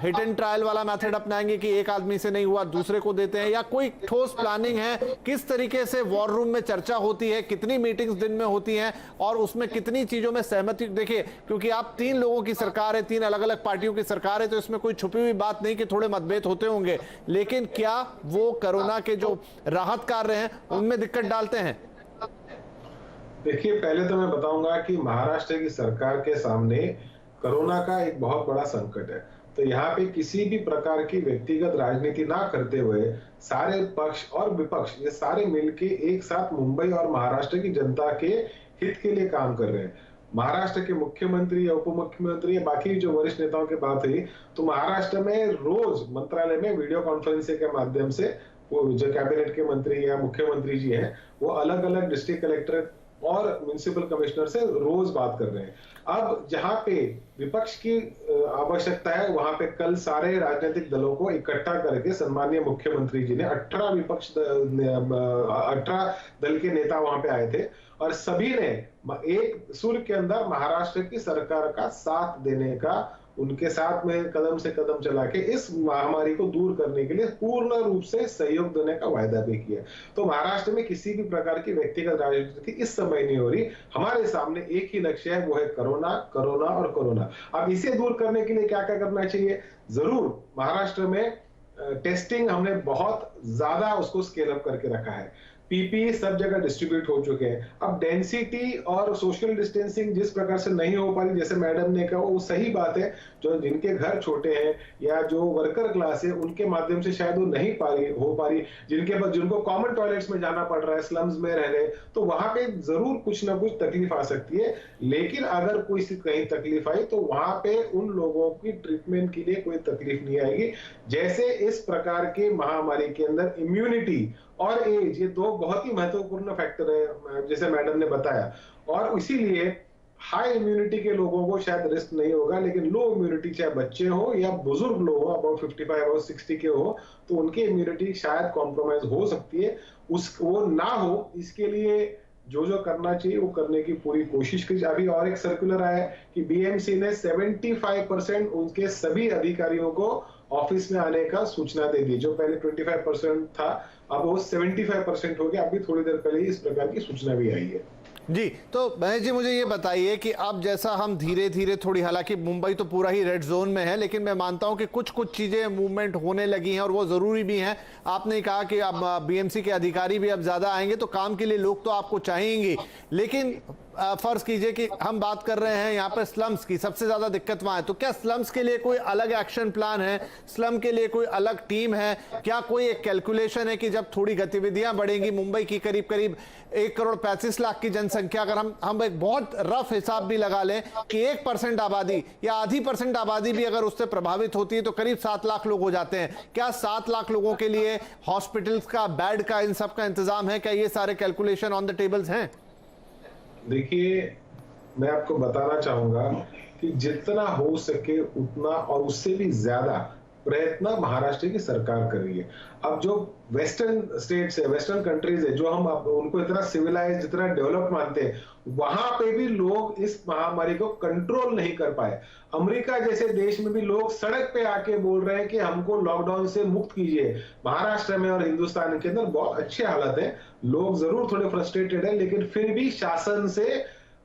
हिट एंड ट्रायल वाला मेथड अपनाएंगे कि एक आदमी से नहीं हुआ दूसरे को देते हैं, या कोई ठोस प्लानिंग है? किस तरीके से वॉर रूम में चर्चा होती है, कितनी मीटिंग्स दिन में होती हैं और उसमें कितनी चीजों में सहमति? देखिए, क्योंकि आप 3 लोगों की सरकार है, 3 अलग अलग पार्टियों की सरकार है, तो इसमें कोई छुपी हुई बात नहीं कि थोड़े मतभेद होते होंगे, लेकिन क्या वो कोरोना के जो राहत कार्य हैं उनमें दिक्कत डालते हैं? देखिए, पहले तो मैं बताऊंगा कि महाराष्ट्र की सरकार के सामने कोरोना का एक बहुत बड़ा संकट है। तो यहाँ पे किसी भी प्रकार की व्यक्तिगत राजनीति ना करते हुए सारे पक्ष और विपक्ष ये सारे मिलके एक साथ मुंबई और महाराष्ट्र की जनता के हित के लिए काम कर रहे हैं। महाराष्ट्र के मुख्यमंत्री या उप मुख्यमंत्री या बाकी जो वरिष्ठ नेताओं की बात हुई, तो महाराष्ट्र में रोज मंत्रालय में वीडियो कॉन्फ्रेंसिंग के माध्यम से वो जो कैबिनेट के मंत्री या मुख्यमंत्री जी हैं, वो अलग अलग डिस्ट्रिक्ट कलेक्टर और म्युनिसिपल कमिश्नर से रोज बात कर रहे हैं। अब जहां पे विपक्ष की आवश्यकता है, वहां पे कल सारे राजनीतिक दलों को इकट्ठा करके सम्मानीय मुख्यमंत्री जी ने 18 दल के नेता वहां पे आए थे और सभी ने एक सुर के अंदर महाराष्ट्र की सरकार का साथ देने का, उनके साथ में कदम से कदम चला के इस महामारी को दूर करने के लिए पूर्ण रूप से सहयोग देने का वायदा भी किया। तो महाराष्ट्र में किसी भी प्रकार की व्यक्तिगत राजनीति इस समय नहीं हो रही। हमारे सामने एक ही लक्ष्य है, वो है कोरोना, कोरोना और कोरोना। अब इसे दूर करने के लिए क्या क्या करना चाहिए? जरूर महाराष्ट्र में टेस्टिंग हमने बहुत ज्यादा उसको स्केल अप करके रखा है। पीपीई सब जगह डिस्ट्रीब्यूट हो चुके हैं। अब डेंसिटी और सोशल डिस्टेंसिंग जिस प्रकार से नहीं हो पा रही, जैसे मैडम ने कहा, वो सही बात है। जो जिनके घर छोटे हैं या जो वर्कर क्लास है, उनके माध्यम से शायद वो नहीं हो पा रही, जिनको कॉमन टॉयलेट्स में जाना पड़ रहा है, स्लम्स में रह रहे, तो वहां पे जरूर कुछ ना कुछ तकलीफ आ सकती है। लेकिन अगर कोई कहीं तकलीफ आई तो वहां पे उन लोगों की ट्रीटमेंट के लिए कोई तकलीफ नहीं आएगी। जैसे इस प्रकार के महामारी के अंदर इम्यूनिटी और एज, ये दो बहुत ही महत्वपूर्ण फैक्टर है, जैसे मैडम ने बताया। और इसीलिए हाई इम्यूनिटी के लोगों को शायद रिस्क नहीं होगा, लेकिन लो इम्यूनिटी, चाहे बच्चे हो या बुजुर्ग लोग हो, अबाउट 55 अबाउट 60 के हो, तो उनकी इम्यूनिटी शायद कॉम्प्रोमाइज हो सकती है। वो ना हो, इसके लिए जो जो करना चाहिए वो करने की पूरी कोशिश की। अभी और एक सर्कुलर आया कि बीएमसी ने 75% उनके सभी अधिकारियों को ऑफिस में आने का सूचना दे दी। जो पहले 25% था, अब वो 75% हो गया। अभी थोड़ी देर पहले इस प्रकार की सूचना भी आई है। जी, तो महेश जी मुझे ये बताइए कि अब जैसा हम धीरे धीरे थोड़ी, हालांकि मुंबई तो पूरा ही रेड जोन में है, लेकिन मैं मानता हूं कि कुछ कुछ चीजें मूवमेंट होने लगी हैं और वो जरूरी भी हैं। आपने कहा कि अब बीएमसी के अधिकारी भी अब ज्यादा आएंगे, तो काम के लिए लोग तो आपको चाहिएंगे, लेकिन फर्ज कीजिए कि हम बात कर रहे हैं यहाँ पर स्लम्स की, सबसे ज्यादा दिक्कत वहां है, तो क्या स्लम्स के लिए कोई अलग एक्शन प्लान है? स्लम के लिए कोई अलग टीम है? क्या कोई एक कैलकुलेशन है कि जब थोड़ी गतिविधियां बढ़ेंगी, मुंबई की करीब करीब 1,35,00,000 की जनसंख्या, अगर हम एक बहुत रफ हिसाब भी लगा लें कि 1% आबादी या आधी % आबादी भी अगर उससे प्रभावित होती है तो करीब 7 लाख लोग हो जाते हैं। क्या 7 लाख लोगों के लिए हॉस्पिटल्स का, बेड का, इन सब का इंतजाम है? क्या ये सारे कैलकुलेशन ऑन द टेबल्स हैं? देखिए, मैं आपको बताना चाहूंगा कि जितना हो सके उतना और उससे भी ज्यादा प्रयत्न महाराष्ट्र की सरकार कर रही है। अब जो वेस्टर्न स्टेट्स है, वेस्टर्न कंट्रीज है, जो हम उनको इतना सिविलाइज, इतना डेवलप मानते हैं, वहां पे भी लोग इस महामारी को कंट्रोल नहीं कर पाए। अमेरिका जैसे देश में भी लोग सड़क पे आके बोल रहे हैं कि हमको लॉकडाउन से मुक्त कीजिए। महाराष्ट्र में और हिंदुस्तान के अंदर बहुत अच्छे हालत है। लोग जरूर थोड़े फ्रस्ट्रेटेड है, लेकिन फिर भी शासन से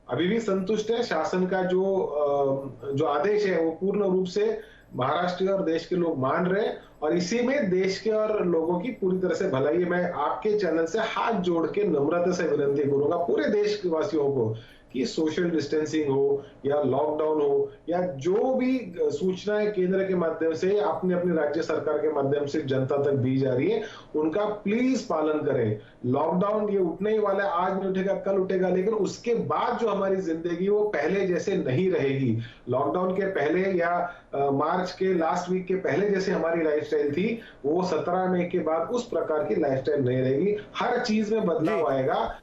अभी भी संतुष्ट है। शासन का जो आदेश है वो पूर्ण रूप से महाराष्ट्र और देश के लोग मान रहे हैं, और इसी में देश के और लोगों की पूरी तरह से भलाई है। मैं आपके चैनल से हाथ जोड़ के नम्रता से विनती करूंगा पूरे देश के वासियों को कि सोशल डिस्टेंसिंग हो या लॉकडाउन हो या जो भी सूचनाएं केंद्र के माध्यम से अपने अपने राज्य सरकार के माध्यम से जनता तक दी जा रही है, उनका प्लीज पालन करें। लॉकडाउन ये उठने ही वाला है, आज नहीं उठेगा कल उठेगा, लेकिन उसके बाद जो हमारी जिंदगी वो पहले जैसे नहीं रहेगी। लॉकडाउन के पहले या मार्च के लास्ट वीक के पहले जैसे हमारी लाइफस्टाइल थी, वो 17 मई के बाद उस प्रकार की लाइफस्टाइल नहीं रहेगी। हर चीज में बदलाव आएगा।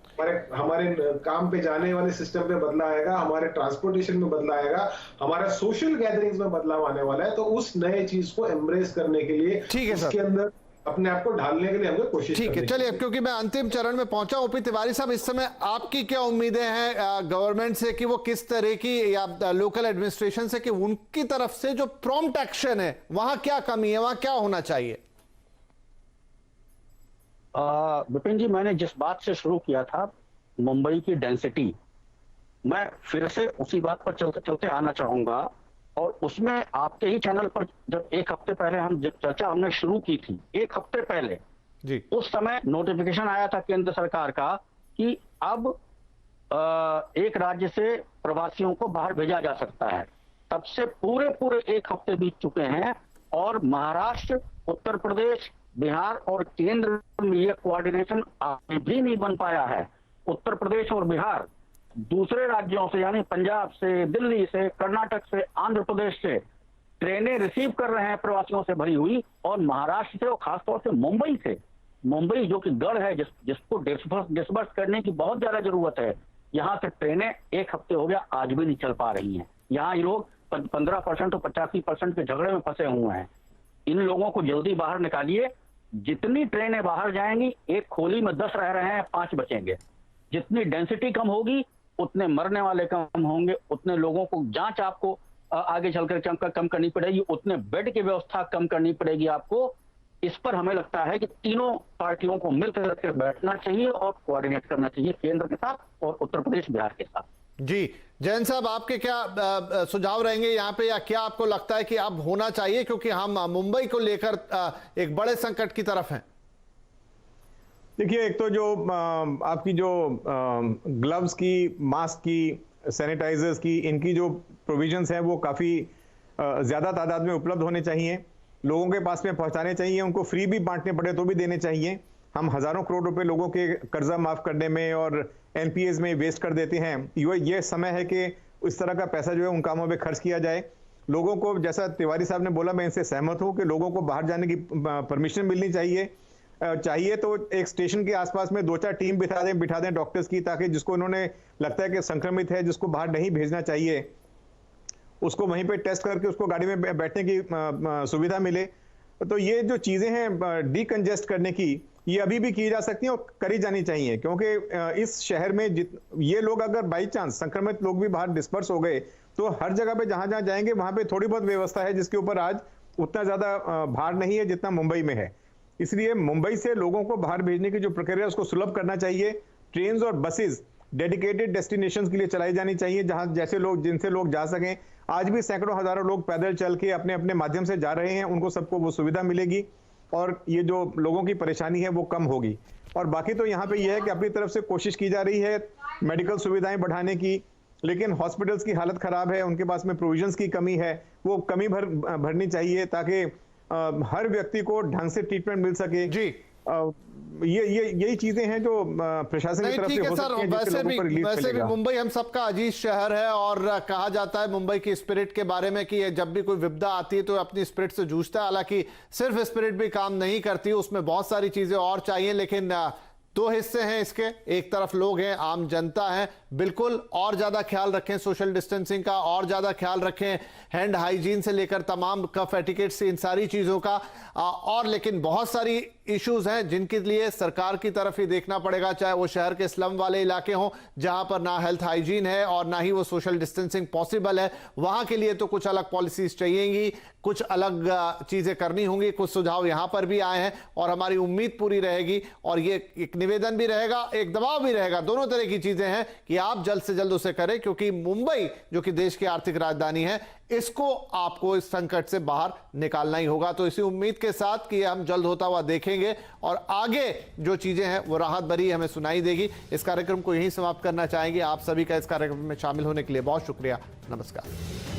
हमारे काम पे जाने वाले सिस्टम पे बदलाव आएगा, हमारे ट्रांसपोर्टेशन में बदलाव आएगा, हमारा सोशल गैदरिंग्स में बदलाव आने वाला है। तो उस नए चीज को एम्ब्रेस करने के लिए, ठीक है, उसके अंदर अपने आप को ढालने के लिए हमें कोशिश ठीक है। चलिए, क्योंकि मैं अंतिम चरण में पहुंचा हूं, ओपी तिवारी साहब, इस समय आपकी क्या उम्मीदें हैं गवर्नमेंट से कि वो किस तरह की, या लोकल एडमिनिस्ट्रेशन से, कि उनकी तरफ से जो प्रॉम्प्ट एक्शन है वहां क्या कमी है, वहां क्या होना चाहिए? विपिन जी, मैंने जिस बात से शुरू किया था, मुंबई की डेंसिटी, मैं फिर से उसी बात पर चलते चलते आना चाहूंगा। और उसमें आपके ही चैनल पर जब 1 हफ्ते पहले चर्चा हमने शुरू की थी, 1 हफ्ते पहले जी, उस समय नोटिफिकेशन आया था केंद्र सरकार का कि अब एक राज्य से प्रवासियों को बाहर भेजा जा सकता है। तब से पूरे 1 हफ्ते बीत चुके हैं और महाराष्ट्र, उत्तर प्रदेश, बिहार और केंद्र में यह कोऑर्डिनेशन अभी भी नहीं बन पाया है। उत्तर प्रदेश और बिहार दूसरे राज्यों से, यानी पंजाब से, दिल्ली से, कर्नाटक से, आंध्र प्रदेश से ट्रेनें रिसीव कर रहे हैं प्रवासियों से भरी हुई, और महाराष्ट्र से और खासतौर से मुंबई से, मुंबई जो कि गढ़ है जिसको डिस्बर्स करने की बहुत ज्यादा जरूरत है, यहाँ से ट्रेनें एक हफ्ते हो गया आज भी नहीं चल पा रही हैं। यहाँ ये लोग 15% और 85% के झगड़े में फंसे हुए हैं। इन लोगों को जल्दी बाहर निकालिए। जितनी ट्रेनें बाहर जाएंगी, एक खोली में 10 रह रहे हैं, 5 बचेंगे। जितनी डेंसिटी कम होगी उतने मरने वाले कम होंगे, उतने लोगों को जांच आपको आगे चलकर कम करनी पड़ेगी, उतने बेड की व्यवस्था कम करनी पड़ेगी आपको। इस पर हमें लगता है कि तीनों पार्टियों को मिलकर बैठना चाहिए और कोऑर्डिनेट करना चाहिए, केंद्र के साथ और उत्तर प्रदेश बिहार के साथ। जी जैन साहब, आपके क्या सुझाव रहेंगे यहाँ पे, या क्या आपको लगता है कि अब होना चाहिए, क्योंकि हम मुंबई को लेकर एक बड़े संकट की तरफ हैं? देखिए, एक तो जो आपकी जो ग्लव्स की, मास्क की, सैनिटाइजर्स की, इनकी जो प्रोविजंस हैं वो काफ़ी ज़्यादा तादाद में उपलब्ध होने चाहिए, लोगों के पास में पहुंचाने चाहिए, उनको फ्री भी बांटने पड़े तो भी देने चाहिए। हम हज़ारों करोड़ रुपए लोगों के कर्जा माफ़ करने में और एनपीएस में वेस्ट कर देते हैं। ये समय है कि इस तरह का पैसा जो है उन कामों में खर्च किया जाए। लोगों को, जैसा तिवारी साहब ने बोला, मैं इनसे सहमत हूँ कि लोगों को बाहर जाने की परमिशन मिलनी चाहिए। चाहिए तो एक स्टेशन के आसपास में 2-4 टीम बिठा दें डॉक्टर्स की, ताकि जिसको उन्होंने लगता है कि संक्रमित है, जिसको बाहर नहीं भेजना चाहिए, उसको वहीं पे टेस्ट करके उसको गाड़ी में बैठने की सुविधा मिले। तो ये जो चीजें हैं डीकंजेस्ट करने की, ये अभी भी की जा सकती हैं और करी जानी चाहिए, क्योंकि इस शहर में ये लोग अगर बाई चांस संक्रमित लोग भी बाहर डिस्पर्स हो गए तो हर जगह पे जहां जहां जाएंगे वहां पे थोड़ी बहुत व्यवस्था है जिसके ऊपर आज उतना ज्यादा भार नहीं है जितना मुंबई में है। इसलिए मुंबई से लोगों को बाहर भेजने की जो प्रक्रिया है उसको सुलभ करना चाहिए। ट्रेन और बसेस डेडिकेटेड डेस्टिनेशंस के लिए चलाई जानी चाहिए, जहां जिनसे लोग जा सकें। आज भी सैकड़ों हजारों लोग पैदल चल के अपने अपने माध्यम से जा रहे हैं, उनको सबको वो सुविधा मिलेगी और ये जो लोगों की परेशानी है वो कम होगी। और बाकी तो यहाँ पे ये है कि अपनी तरफ से कोशिश की जा रही है मेडिकल सुविधाएं बढ़ाने की, लेकिन हॉस्पिटल्स की हालत खराब है, उनके पास में प्रोविजंस की कमी है, वो कमी भरनी चाहिए ताकि हर व्यक्ति को ढंग से ट्रीटमेंट मिल सके। जी यही चीजें हैं जो प्रशासन की तरफ से हो सकती हैं। वैसे भी मुंबई हम सबका अजीज शहर है और कहा जाता है मुंबई की स्पिरिट के बारे में कि जब भी कोई विपदा आती है तो अपनी स्पिरिट से जूझता है। हालांकि सिर्फ स्पिरिट भी काम नहीं करती, उसमें बहुत सारी चीजें और चाहिए। लेकिन 2 हिस्से हैं इसके, एक तरफ लोग हैं, आम जनता है, बिल्कुल और ज्यादा ख्याल रखें सोशल डिस्टेंसिंग का, और ज्यादा ख्याल रखें हैंड हाइजीन से लेकर तमाम कफ एटिकेट से इन सारी चीजों का। और लेकिन बहुत सारी इश्यूज हैं जिनके लिए सरकार की तरफ ही देखना पड़ेगा, चाहे वो शहर के स्लम वाले इलाके हों जहां पर ना हेल्थ हाइजीन है और ना ही वो सोशल डिस्टेंसिंग पॉसिबल है। वहां के लिए तो कुछ अलग पॉलिसीज चाहिएंगी, कुछ अलग चीजें करनी होंगी। कुछ सुझाव यहां पर भी आए हैं और हमारी उम्मीद पूरी रहेगी और ये एक निवेदन भी रहेगा, एक दबाव भी रहेगा, दोनों तरह की चीजें हैं कि आप जल्द से जल्द उसे करें, क्योंकि मुंबई जो कि देश की आर्थिक राजधानी है, इसको आपको इस संकट से बाहर निकालना ही होगा। तो इसी उम्मीद के साथ कि हम जल्द होता हुआ देखेंगे और आगे जो चीजें हैं वो राहत भरी हमें सुनाई देगी। इस कार्यक्रम को यहीं समाप्त करना चाहेंगे। आप सभी का इस कार्यक्रम में शामिल होने के लिए बहुत शुक्रिया। नमस्कार।